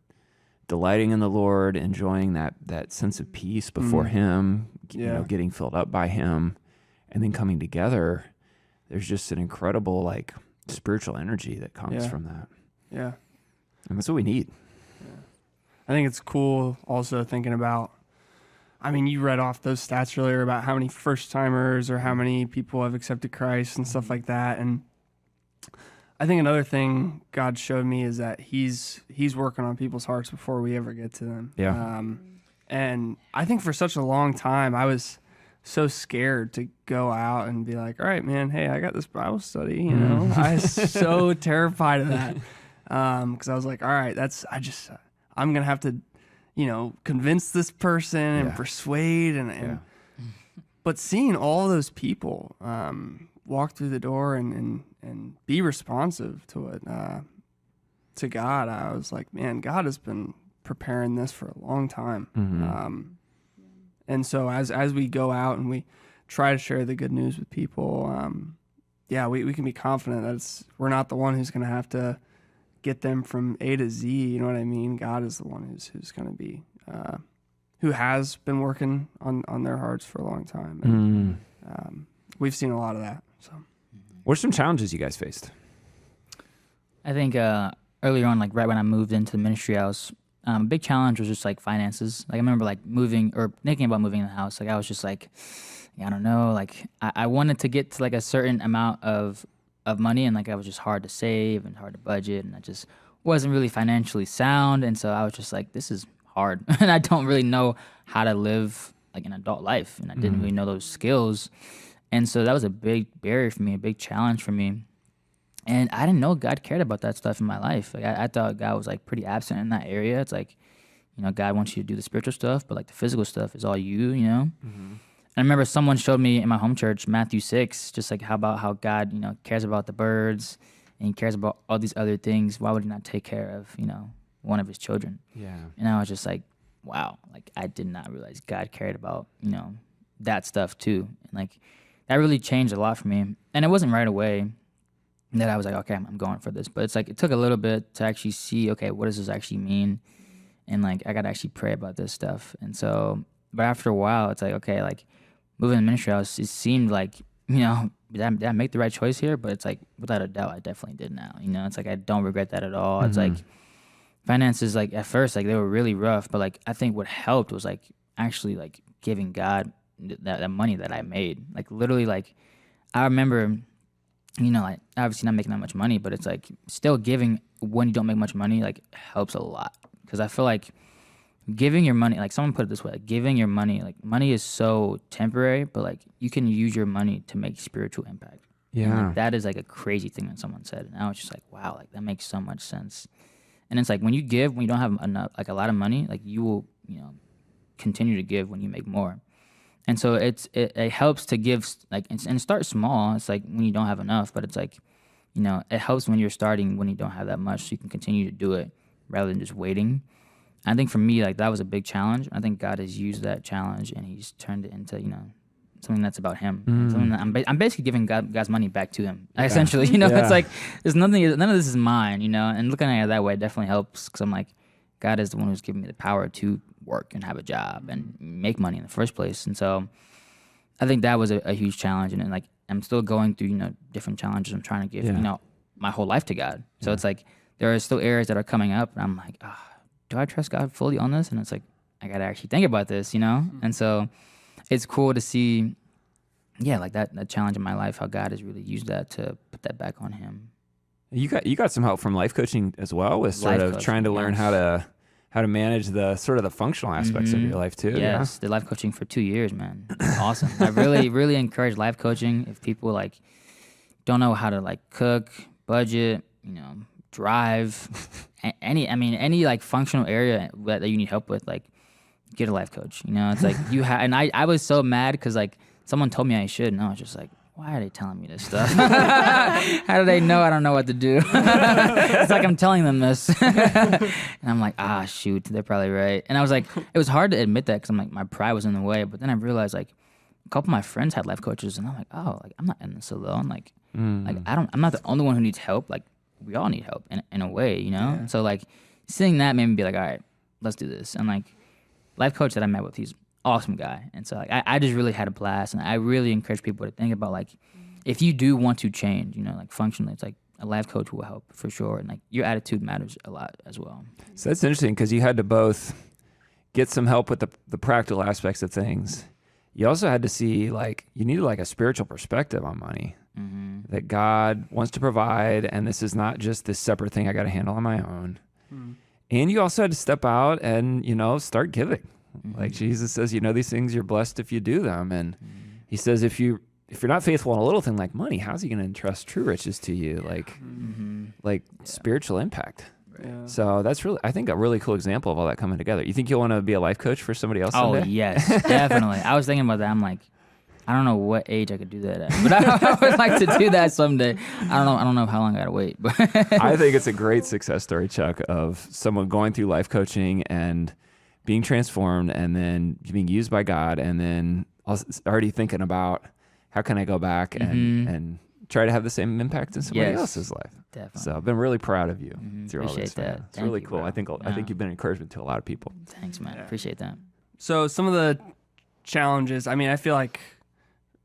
delighting in the Lord, enjoying that sense of peace before Him, you know, getting filled up by Him, and then coming together. There's just an incredible like spiritual energy that comes from that. Yeah. And that's what we need. I think it's cool also thinking about, I mean, you read off those stats earlier about how many first timers or how many people have accepted Christ and stuff like that. And I think another thing God showed me is that he's working on people's hearts before we ever get to them. Yeah. And I think for such a long time, I was so scared to go out and be like, all right, man, hey, I got this Bible study, you know. I was so terrified of that. Because I was like, all right, I'm going to have to, you know, convince this person and persuade. But seeing all those people walk through the door and be responsive to it, to God, I was like, man, God has been preparing this for a long time. And so as we go out and we try to share the good news with people, we can be confident that we're not the one who's going to have to get them from A to Z. You know what I mean? God is the one who's going to be, who has been working on their hearts for a long time. And we've seen a lot of that. So, what are some challenges you guys faced? I think earlier on, like right when I moved into the ministry house, a big challenge was just like finances. Like I remember like moving or thinking about moving in the house. Like I was just like, I don't know. Like I wanted to get to like a certain amount of money, and like I was just hard to save and hard to budget, and I just wasn't really financially sound. And so I was just like, this is hard, and I don't really know how to live like an adult life, and I didn't really know those skills. And so that was a big barrier for me, a big challenge for me. And I didn't know God cared about that stuff in my life. Like I thought God was like pretty absent in that area. It's like, you know, God wants you to do the spiritual stuff, but like the physical stuff is all you know? I remember someone showed me in my home church, Matthew 6, just like how God, you know, cares about the birds and he cares about all these other things. Why would he not take care of, you know, one of his children? Yeah. And I was just like, wow, like I did not realize God cared about, you know, that stuff too. And like that really changed a lot for me. And it wasn't right away that I was like, okay, I'm going for this. But it's like it took a little bit to actually see, okay, what does this actually mean? And like I got to actually pray about this stuff. And so, but after a while, it's like, okay, like moving to ministry house, it seemed like, you know, did I make the right choice here? But it's like, without a doubt, I definitely did now. You know, it's like I don't regret that at all. It's like finances, like at first, like they were really rough. But like I think what helped was like actually like giving God that money that I made. Like literally, like I remember, you know, like obviously not making that much money, but it's like still giving when you don't make much money, like helps a lot. Because I feel like giving your money, like someone put it this way, like giving your money, like money is so temporary, but like you can use your money to make spiritual impact. Yeah. And, like, that is like a crazy thing that someone said. And I was just like, wow, like that makes so much sense. And it's like when you give, when you don't have enough, like a lot of money, like you will, you know, continue to give when you make more. And so it helps to give, like, and start small. It's like when you don't have enough, but it's like, you know, it helps when you're starting when you don't have that much, so you can continue to do it rather than just waiting. I think for me, like that was a big challenge. I think God has used that challenge and he's turned it into, you know, something that's about him. Something that I'm basically giving God's money back to him, essentially. You know, it's like there's none of this is mine, you know, and looking at it that way definitely helps because I'm like, God is the one who's given me the power to work and have a job and make money in the first place. And so I think that was a huge challenge. And like, I'm still going through, you know, different challenges. I'm trying to give, you know, my whole life to God. So it's like, there are still areas that are coming up and I'm like, do I trust God fully on this? And it's like, I got to actually think about this, you know? And so it's cool to see, like that challenge in my life, how God has really used that to put that back on him. You got some help from life coaching as well with sort Life of coaching, trying to learn how to manage the sort of the functional aspects of your life too. Yes, did life coaching for 2 years, man. It's awesome. I really encourage life coaching if people like don't know how to like cook, budget, you know, drive, any like functional area that you need help with, like get a life coach. You know, it's like and I was so mad because like someone told me I should, and I was just like, why are they telling me this stuff? How do they know I don't know what to do? It's like I'm telling them this. And I'm like, shoot, they're probably right. And I was like, it was hard to admit that because I'm like, my pride was in the way. But then I realized like a couple of my friends had life coaches and I'm like, like I'm not in this alone. Like I'm not the only one who needs help. Like we all need help in a way, you know? So like seeing that made me be like, all right, let's do this. And like life coach that I met with, he's awesome guy. And so like I just really had a blast, and I really encourage people to think about like if you do want to change, you know, like functionally, it's like a life coach will help for sure. And like your attitude matters a lot as well. So that's interesting because you had to both get some help with the practical aspects of things. You also had to see like you needed like a spiritual perspective on money. That God wants to provide, and this is not just this separate thing I got to handle on my own. And you also had to step out and, you know, start giving. Like Jesus says, you know, these things you're blessed if you do them. And he says, if you're not faithful in a little thing like money, how's he going to entrust true riches to you? Like spiritual impact. Yeah. So that's really, I think, a really cool example of all that coming together. You think you'll want to be a life coach for somebody else Oh someday? yes, definitely. I was thinking about that. I'm like, I don't know what age I could do that at, but I would like to do that someday. I don't know how long I gotta wait, but I think it's a great success story, Chuck, of someone going through life coaching and being transformed and then being used by God, and then already thinking about how can I go back and try to have the same impact in somebody Yes. else's life. definitely. So I've been really proud of you through all Appreciate this. Man. that. It's Thank really you, cool. bro. I think Yeah. you've been an encouragement to a lot of people. Thanks, man. Appreciate that. So some of the challenges, I mean, I feel like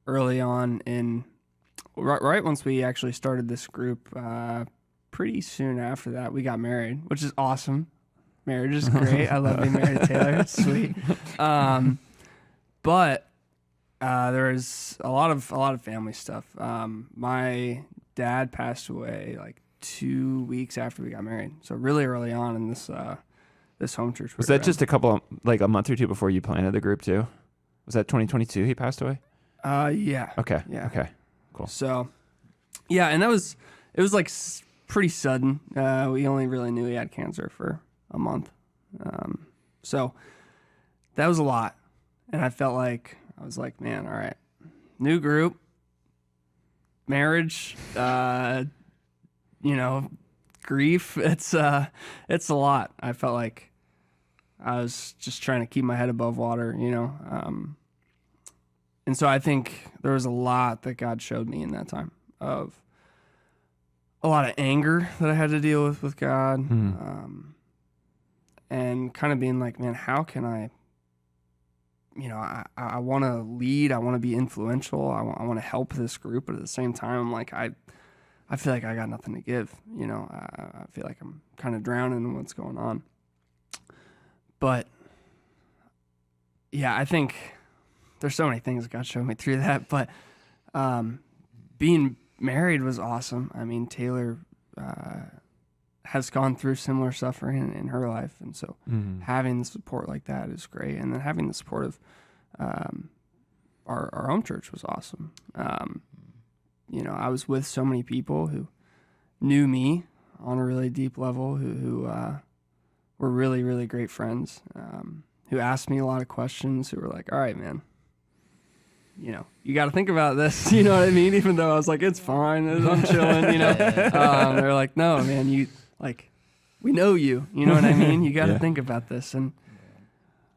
early on right once we actually started this group, pretty soon after that, we got married, which is awesome. Marriage is great. I love being married to Taylor. It's sweet. But there's a lot of family stuff. My dad passed away like 2 weeks after we got married. So really early on in this home church. Was that just a month or two before you planted the group too? Was that 2022 he passed away? Yeah. Okay. Yeah. Okay. Cool. So, yeah, and it was like pretty sudden. We only really knew he had cancer for a month. So that was a lot. And I was like, man, all right, new group, marriage, grief. It's a lot. I felt like I was just trying to keep my head above water, and so I think there was a lot that God showed me in that time of a lot of anger that I had to deal with God, and kind of being like, man, how can I want to lead, I want to be influential, I want to help this group, but at the same time, I'm like, I feel like I got nothing to give, I feel like I'm kind of drowning in what's going on. But yeah, I think there's so many things that God showed me through that, but being married was awesome. I mean, Taylor has gone through similar suffering in her life, and so having the support like that is great. And then having the support of our home church was awesome. I was with so many people who knew me on a really deep level, who were really, really great friends, who asked me a lot of questions, who were like, all right, man, you got to think about this, you know what I mean? Even though I was like, it's fine, I'm chilling, they're like, no, man, we know you know what I mean? You got to think about this. And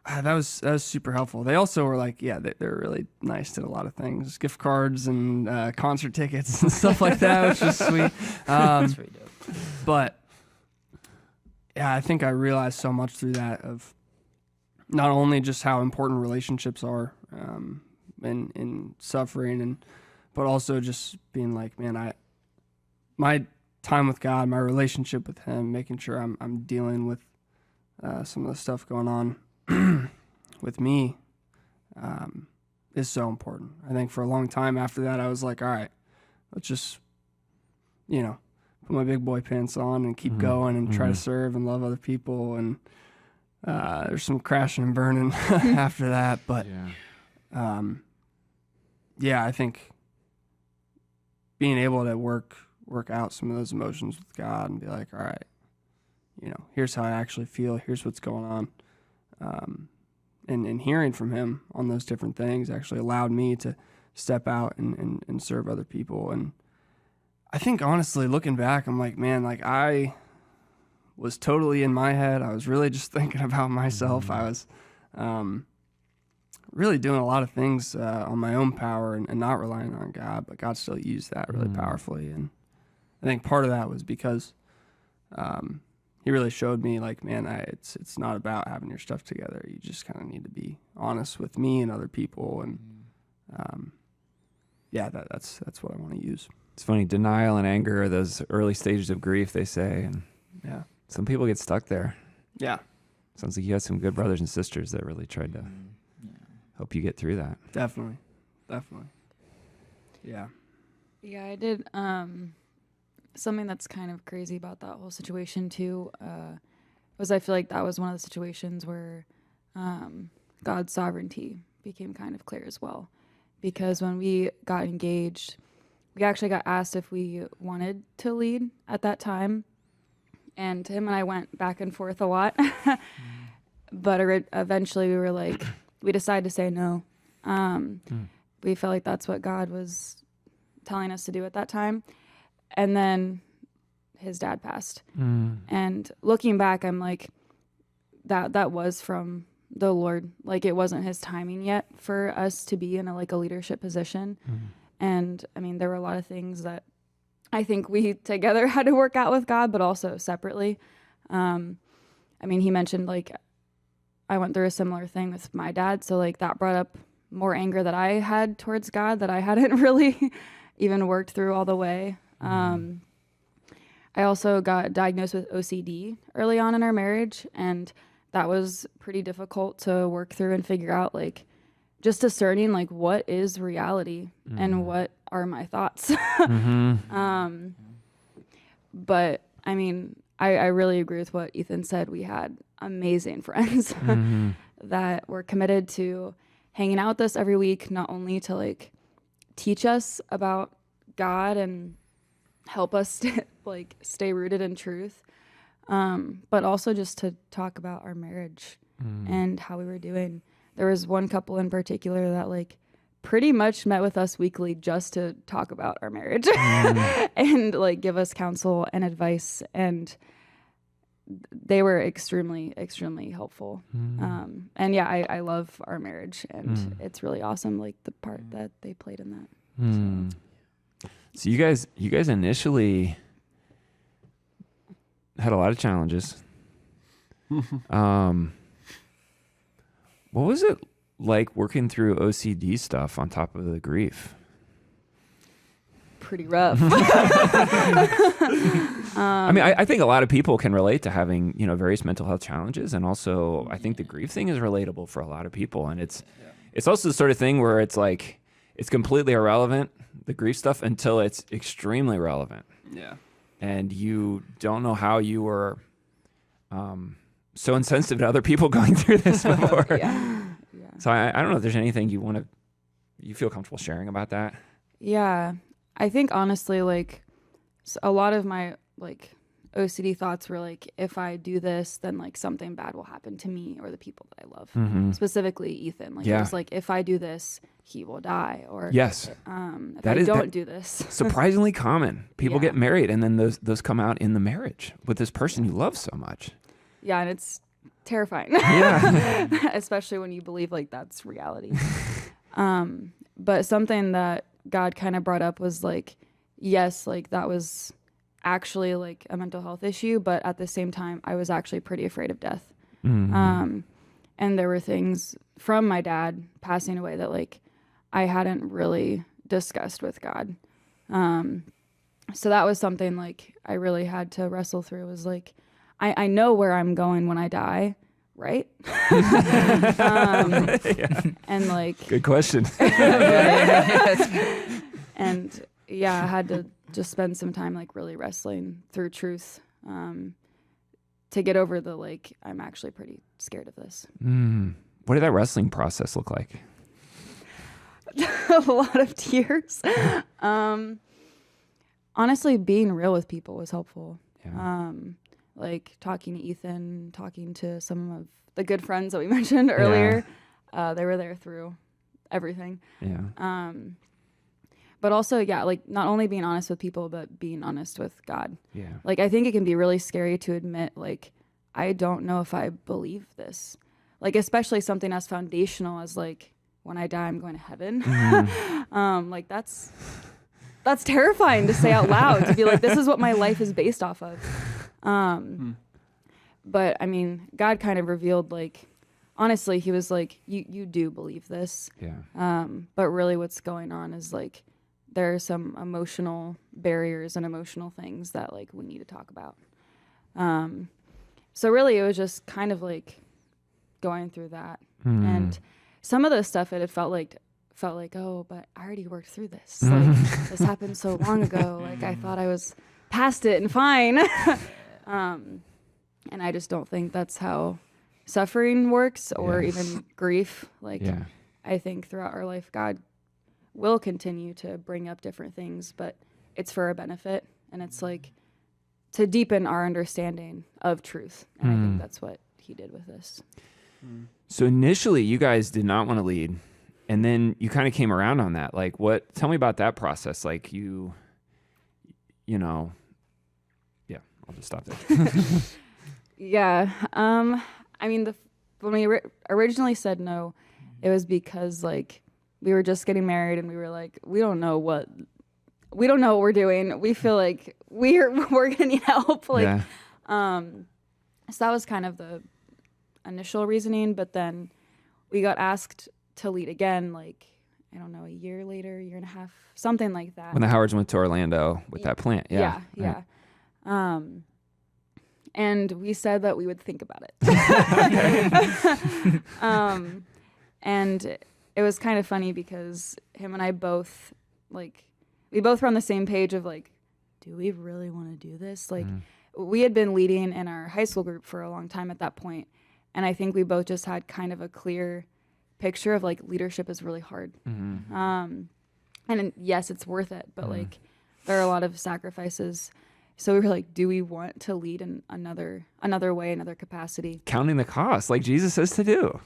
that was super helpful. They also were like, yeah, they're really nice to a lot of things, gift cards and concert tickets and stuff like that, which is sweet. That's pretty dope. But yeah, I think I realized so much through that of not only just how important relationships are in suffering, but also just being like, man, my time with God, my relationship with Him, making sure I'm dealing with some of the stuff going on with me is so important. I think for a long time after that, I was like, all right, let's just, put my big boy pants on and keep going and try to serve and love other people. And there's some crashing and burning after that. But I think being able to work out some of those emotions with God and be like, all right, here's how I actually feel. Here's what's going on. And hearing from Him on those different things actually allowed me to step out and serve other people. And I think honestly, looking back, I'm like, man, like I was totally in my head. I was really just thinking about myself. I was really doing a lot of things on my own power and not relying on God, but God still used that really powerfully. And I think part of that was because he really showed me, like, man, it's not about having your stuff together. You just kind of need to be honest with me and other people, and that's what I want to use. It's funny, denial and anger are those early stages of grief, they say, and Yeah, some people get stuck there. yeah, Sounds like you had some good brothers and sisters that really tried to help you get through that. definitely. Yeah, Yeah, I did. Something that's kind of crazy about that whole situation too was I feel like that was one of the situations where God's sovereignty became kind of clear as well, because when we got engaged, we actually got asked if we wanted to lead at that time, and him and I went back and forth a lot, but eventually we were like, we decided to say no. We felt like that's what God was telling us to do at that time. And then his dad passed. And looking back, I'm like, that was from the Lord. Like, it wasn't his timing yet for us to be in a leadership position. And I mean, there were a lot of things that I think we together had to work out with God, but also separately. I mean, he mentioned, like, I went through a similar thing with my dad. So like that brought up more anger that I had towards God that I hadn't really even worked through all the way. I also got diagnosed with OCD early on in our marriage, and that was pretty difficult to work through and figure out, like, just discerning, like, what is reality and what are my thoughts. But I mean, I really agree with what Ethan said. We had amazing friends that were committed to hanging out with us every week, not only to like teach us about God and help us stay rooted in truth, but also just to talk about our marriage and how we were doing. There was one couple in particular that like pretty much met with us weekly just to talk about our marriage and like give us counsel and advice, and they were extremely, extremely helpful. And yeah, I love our marriage, and it's really awesome, like the part that they played in that. So you guys initially had a lot of challenges. What was it like working through OCD stuff on top of the grief? Pretty rough. I mean, I think a lot of people can relate to having, various mental health challenges. And also I think the grief thing is relatable for a lot of people. And it's also the sort of thing where it's like, it's completely irrelevant, the grief stuff, until it's extremely relevant. Yeah. And you don't know how you were so insensitive to other people going through this before. Yeah. So I don't know if there's anything you feel comfortable sharing about that. Yeah. I think honestly, like, a lot of my like OCD thoughts were like, if I do this, then like something bad will happen to me or the people that I love. Specifically Ethan. Like, it was like, if I do this, he will die. Or yes, if I don't do this. Surprisingly common. People Yeah. get married, and then those come out in the marriage with this person you love so much. Yeah, and it's terrifying. Yeah. Especially when you believe like that's reality. But something that God kind of brought up was like, yes, like that was actually like a mental health issue, but at the same time, I was actually pretty afraid of death. And there were things from my dad passing away that like I hadn't really discussed with God. So that was something like I really had to wrestle through, was like, I know where I'm going when I die, right? And like, Good question. and yeah, I had to just spend some time like really wrestling through truth to get over the like, I'm actually pretty scared of this. What did that wrestling process look like? A lot of tears. Honestly, being real with people was helpful. Yeah. Like talking to Ethan, talking to some of the good friends that we mentioned earlier. They were there through everything. Yeah. But also, yeah, like not only being honest with people, but being honest with God. Yeah. Like, I think it can be really scary to admit, like, I don't know if I believe this. Like, especially something as foundational as like, when I die, I'm going to heaven. Like that's that's terrifying to say out loud, to be like, this is what my life is based off of. But I mean, God kind of revealed, like, honestly, he was like, you do believe this. Yeah. But really what's going on is like, there are some emotional barriers and emotional things that like we need to talk about. So really it was just kind of like going through that. And some of the stuff it had felt like, oh, but I already worked through this. Like, this happened so long ago. Like, I thought I was past it and fine. And I just don't think that's how suffering works, or even grief. Like, I think throughout our life, God will continue to bring up different things, but it's for our benefit. And it's like to deepen our understanding of truth. And I think that's what he did with this. So initially you guys did not want to lead, and then you kind of came around on that. Like, tell me about that process. Like you know, I'll just stop there. Yeah. I mean, when we originally said no, it was because like we were just getting married and we were like, we don't know what we're doing. We feel like we're gonna need help. Like, so that was kind of the initial reasoning. But then we got asked to lead again, like, I don't know, a year later, year and a half, something like that. When the Howards went to Orlando with that plant. Yeah. And we said that we would think about it. And it was kind of funny because him and I both, like, we both were on the same page of, like, do we really want to do this? Like, we had been leading in our high school group for a long time at that point. And I think we both just had kind of a clear picture of, like, leadership is really hard. And yes, it's worth it, but, like, there are a lot of sacrifices. So we were like, do we want to lead in another way, another capacity? Counting the cost, like Jesus says to do.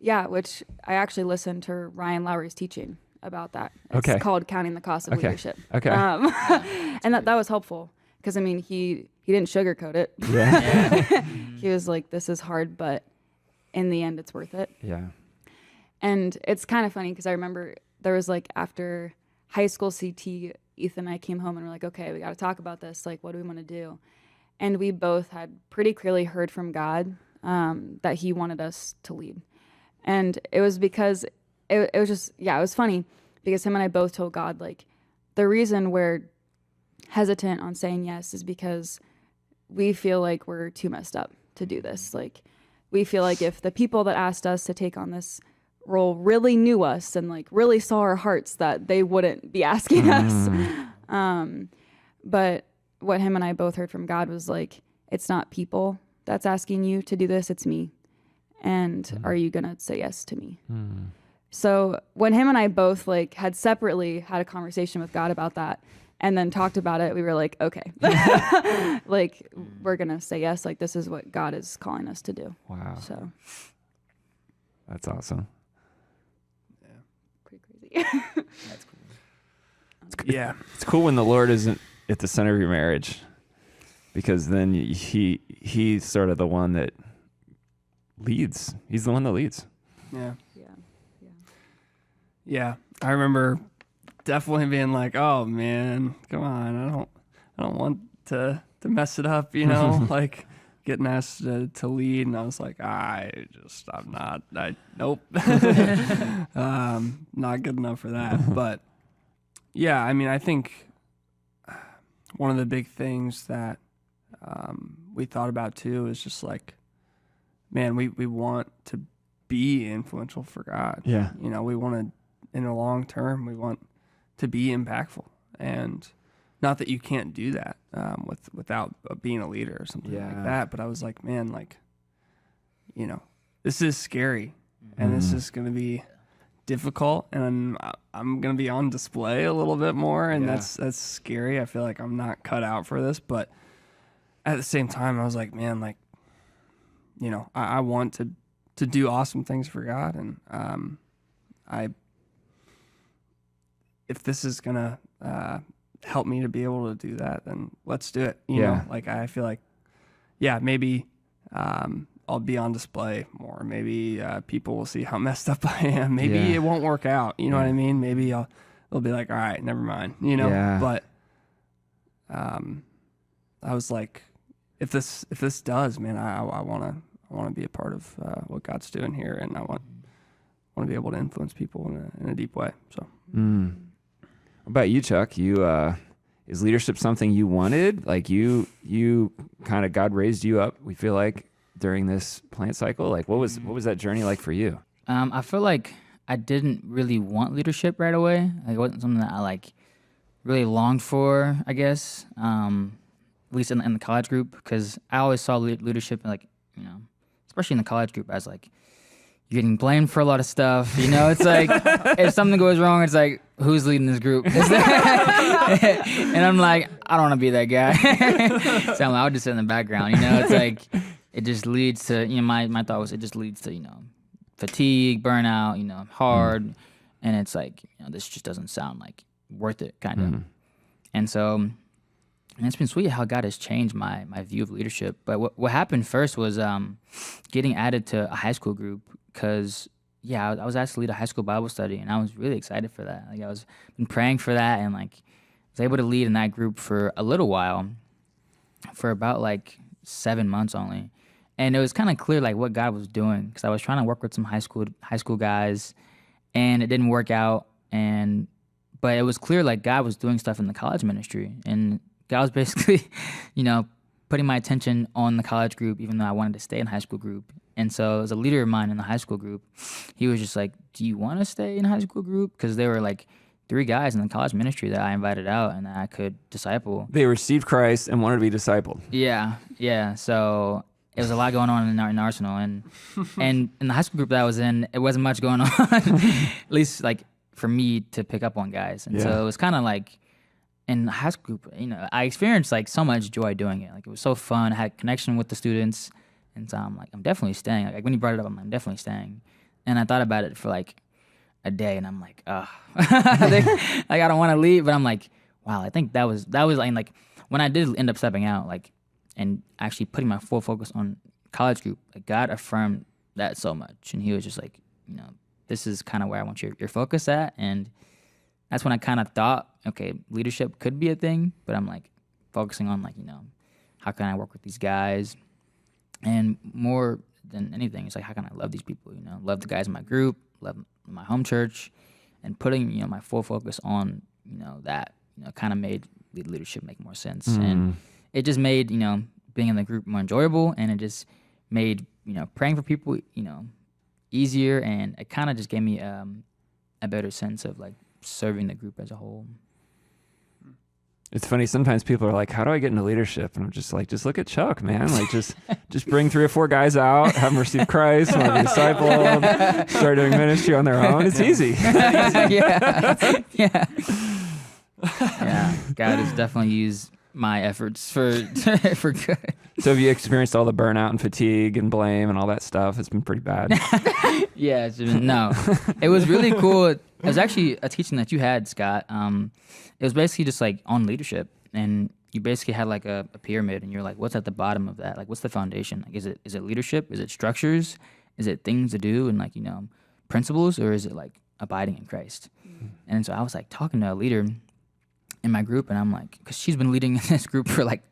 Yeah, which I actually listened to Ryan Lowry's teaching about that. It's called Counting the Cost of Leadership. Okay. And that was helpful because, I mean, he didn't sugarcoat it. Yeah. He was like, this is hard, but in the end, it's worth it. Yeah. And it's kind of funny because I remember there was like after high school CT, Ethan and I came home and we're like, okay, we got to talk about this. Like, what do we want to do? And we both had pretty clearly heard from God that he wanted us to lead. And it was because it was just, it was funny because him and I both told God, like, the reason we're hesitant on saying yes is because we feel like we're too messed up to do this. Like, we feel like if the people that asked us to take on this role really knew us and like really saw our hearts, that they wouldn't be asking us. But what him and I both heard from God was like, it's not people that's asking you to do this, it's me. And are you gonna say yes to me? So when him and I both like had separately had a conversation with God about that and then talked about it, we were like, okay, like we're gonna say yes. Like, this is what God is calling us to do. Wow. So That's awesome. pretty crazy. That's cool. Yeah. It's cool when the Lord isn't at the center of your marriage, because then he's sort of the one that leads. He's the one that leads. Yeah. Yeah. Yeah. I remember definitely being like, oh man, come on. I don't want to mess it up, you know, like getting asked to lead. And I was like, nope. Not good enough for that. But yeah, I mean, I think one of the big things that we thought about too is just like, man, we want to be influential for God. Yeah. You know, we want to, in the long term, we want to be impactful. And not that you can't do that without being a leader or something like that. But I was like, man, like, you know, this is scary and this is going to be difficult, and I'm going to be on display a little bit more. And that's scary. I feel like I'm not cut out for this, but at the same time, I was like, man, like, you know, I want to do awesome things for God. And if this is going to help me to be able to do that, then let's do it. You know, like, I feel like, maybe I'll be on display more. Maybe people will see how messed up I am. Maybe it won't work out. You know what I mean? Maybe they'll be like, all right, never mind, you know. Yeah. But I was like, if this does, man, I want to be a part of what God's doing here, and I want to be able to influence people in a deep way. So. What about you, Chuck? Is leadership something you wanted? Like you kind of, God raised you up, we feel like, during this plant cycle? Like what was that journey like for you? I feel like I didn't really want leadership right away. Like it wasn't something that I like really longed for, I guess. At least in the college group, because I always saw leadership, like, you know, especially in the college group, as like you're getting blamed for a lot of stuff. You know, it's like if something goes wrong, it's like, who's leading this group? And I'm like, I don't want to be that guy. So I would just sit in the background. You know, it's like it just leads to, you know, my thought was it just leads to, you know, fatigue, burnout, you know, hard, and it's like, you know, this just doesn't sound like worth it, kind of. And so, and it's been sweet how God has changed my view of leadership. But what happened first was getting added to a high school group, because I was asked to lead a high school Bible study, and I was really excited for that. Like I was been praying for that, and like was able to lead in that group for a little while, for about like 7 months only. And it was kind of clear like what God was doing, because I was trying to work with some high school guys, and it didn't work out. But it was clear like God was doing stuff in the college ministry, and God was basically, you know, putting my attention on the college group, even though I wanted to stay in high school group. And so as a leader of mine in the high school group, he was just like, do you want to stay in high school group? Because there were like 3 guys in the college ministry that I invited out and that I could disciple. They received Christ and wanted to be discipled. Yeah. So it was a lot going on in Arsenal. And in the high school group that I was in, it wasn't much going on, at least like for me to pick up on guys. And so it was kind of like, in the high school group, you know, I experienced like so much joy doing it. Like it was so fun. I had connection with the students, and so I'm like, I'm definitely staying. Like when you brought it up, I'm definitely staying. And I thought about it for like a day, and I'm like, like I don't want to leave, but I'm like, wow, I think that was like when I did end up stepping out, like, and actually putting my full focus on college group, like God affirmed that so much, and He was just like, you know, this is kind of where I want your focus at. And that's when I kind of thought, okay, leadership could be a thing, but I'm like focusing on like, you know, how can I work with these guys? And more than anything, it's like, how can I love these people, you know, love the guys in my group, love my home church, and putting, you know, my full focus on, you know, that, you know, kind of made leadership make more sense. And it just made, you know, being in the group more enjoyable, and it just made, you know, praying for people, you know, easier, and it kind of just gave me a better sense of like serving the group as a whole. It's funny, sometimes people are like, how do I get into leadership? And I'm just like, just look at Chuck, man. Like just bring 3 or 4 guys out, have them receive Christ, want to be discipled, start doing ministry on their own. It's easy. Yeah. God has definitely used my efforts for good. So have you experienced all the burnout and fatigue and blame and all that stuff? It's been pretty bad. Yeah, no. It was really cool. It was actually a teaching that you had, Scott. It was basically just like on leadership, and you basically had like a pyramid, and you're like, what's at the bottom of that? Like, what's the foundation? Like, is it leadership? Is it structures? Is it things to do and like, you know, principles, or is it like abiding in Christ? And so I was like talking to a leader in my group, and I'm like, because she's been leading in this group for like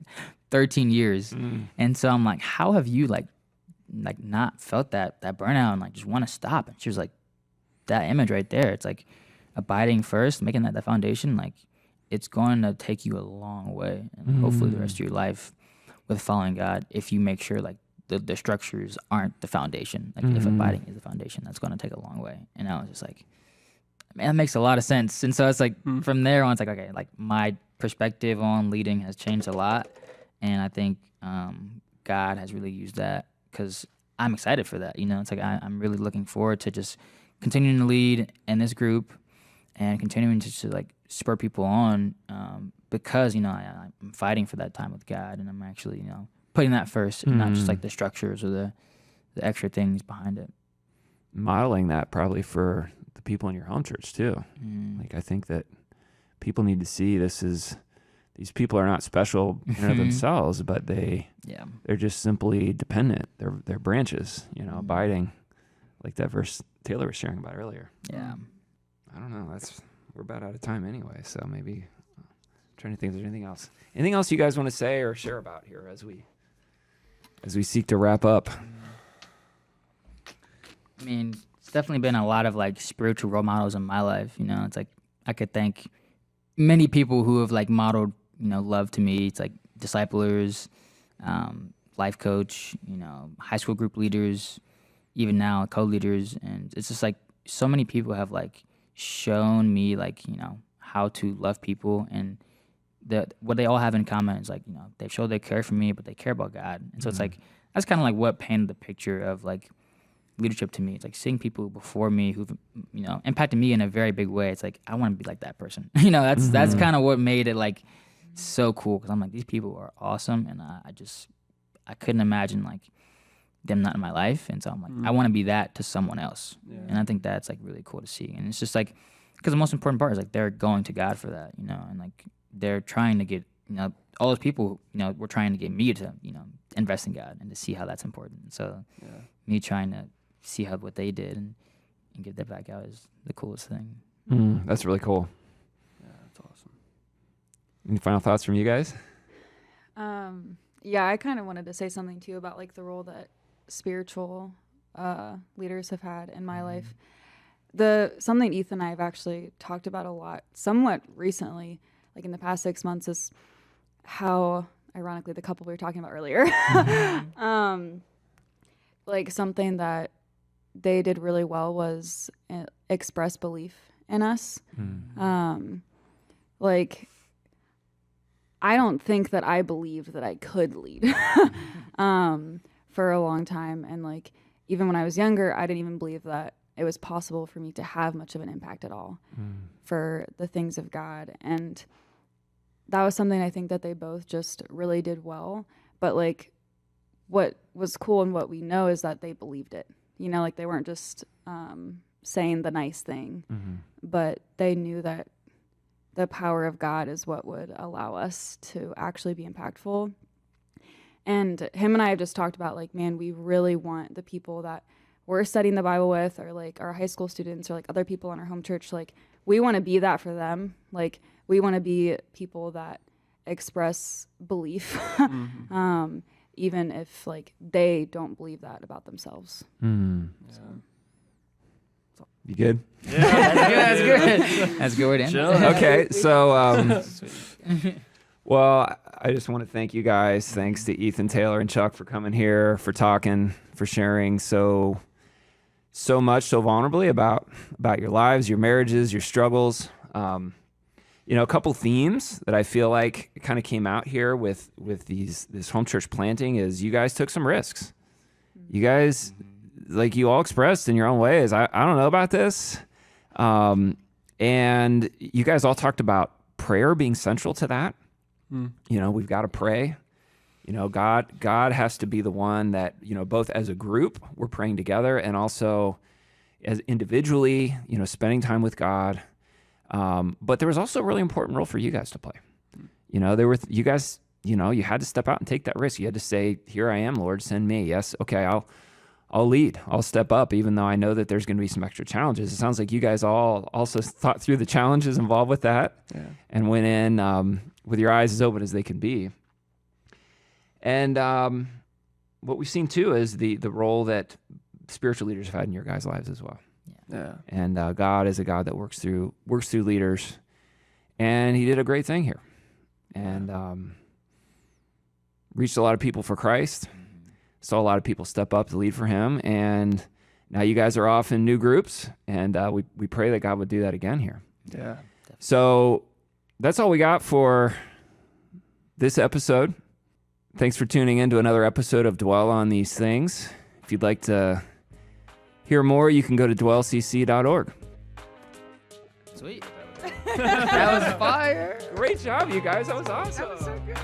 13 years, and so I'm like, how have you like not felt that burnout and like just want to stop? And she was like, that image right there, it's like abiding first, making that the foundation, like it's going to take you a long way, and hopefully the rest of your life with following God, if you make sure like the structures aren't the foundation. Like if abiding is the foundation, that's going to take a long way. And I was just like, man, that makes a lot of sense. And so it's like from there on, it's like, okay, like my perspective on leading has changed a lot, and I think God has really used that, because I'm excited for that. You know, it's like I'm really looking forward to just continuing to lead in this group and continuing to like spur people on, because, you know, I'm fighting for that time with God, and I'm actually, you know, putting that first, and not just like the structures or the extra things behind it. Modeling that probably for the people in your home church too. Like, I think that people need to see these people are not special in and of themselves, but they're just simply dependent. They're branches, you know, abiding, like that verse Taylor was sharing about earlier. Yeah. I don't know. That's we're about out of time anyway, so maybe I'm trying to think if there's anything else. Anything else you guys want to say or share about here as we seek to wrap up? I mean, it's definitely been a lot of like spiritual role models in my life. You know, it's like I could thank many people who have like modeled, you know, love to me. It's like disciplers, life coach, you know, high school group leaders, even now co-leaders, and it's just like so many people have like shown me like, you know, how to love people, and what they all have in common is like, you know, they've showed they care for me, but they care about God, and so it's like that's kind of like what painted the picture of like leadership to me. It's like seeing people before me who've, you know, impacted me in a very big way. It's like I want to be like that person. You know, that's kind of what made it like so cool, because I'm like, these people are awesome, and I couldn't imagine like them not in my life, and so I'm like, I want to be that to someone else, and I think that's like really cool to see. And it's just like, because the most important part is like they're going to God for that, you know, and like they're trying to get, you know, all those people, you know, were trying to get me to, you know, invest in God and to see how that's important. So me trying to see how what they did and give that back out is the coolest thing. That's really cool. Yeah, that's awesome. Any final thoughts from you guys? Yeah, I kind of wanted to say something too about like the role that spiritual leaders have had in my life. Something Ethan and I have actually talked about a lot, somewhat recently, like in the past 6 months, is how, ironically, the couple we were talking about earlier, like something that they did really well was express belief in us. Like, I don't think that I believed that I could lead for a long time. And like, even when I was younger, I didn't even believe that it was possible for me to have much of an impact at all for the things of God. And that was something I think that they both just really did well. But like, what was cool and what we know is that they believed it. You know, like they weren't just saying the nice thing, but they knew that the power of God is what would allow us to actually be impactful. And him and I have just talked about like, man, we really want the people that we're studying the Bible with, or like our high school students, or like other people in our home church, like we want to be that for them. Like we want to be people that express belief, even if like they don't believe that about themselves. So. You good? That's good. That's a good way to end it. Okay, so well, I just want to thank you guys. Thanks to Ethan, Taylor, and Chuck for coming here, for talking, for sharing so much, so vulnerably about your lives, your marriages, your struggles. You know, a couple themes that I feel like kind of came out here with this home church planting is you guys took some risks. You guys, like you all expressed in your own ways, I don't know about this. And you guys all talked about prayer being central to that. You know, we've got to pray. You know, God has to be the one that, you know, both as a group, we're praying together, and also as individually, you know, spending time with God. But there was also a really important role for you guys to play. You know, you guys, you know, you had to step out and take that risk. You had to say, here I am, Lord, send me. Yes. Okay. I'll lead. I'll step up, even though I know that there's going to be some extra challenges. It sounds like you guys all also thought through the challenges involved with that and went in with your eyes as open as they can be. And what we've seen too is the role that spiritual leaders have had in your guys' lives as well. Yeah. And God is a God that works through leaders, and He did a great thing here, and reached a lot of people for Christ. Saw a lot of people step up to lead for Him, and now you guys are off in new groups, and we pray that God would do that again here. Yeah. So that's all we got for this episode. Thanks for tuning in to another episode of Dwell on These Things. If you'd like to hear more, you can go to dwellcc.org. Sweet. That was fire. Great job, you guys. That was awesome. That was so good.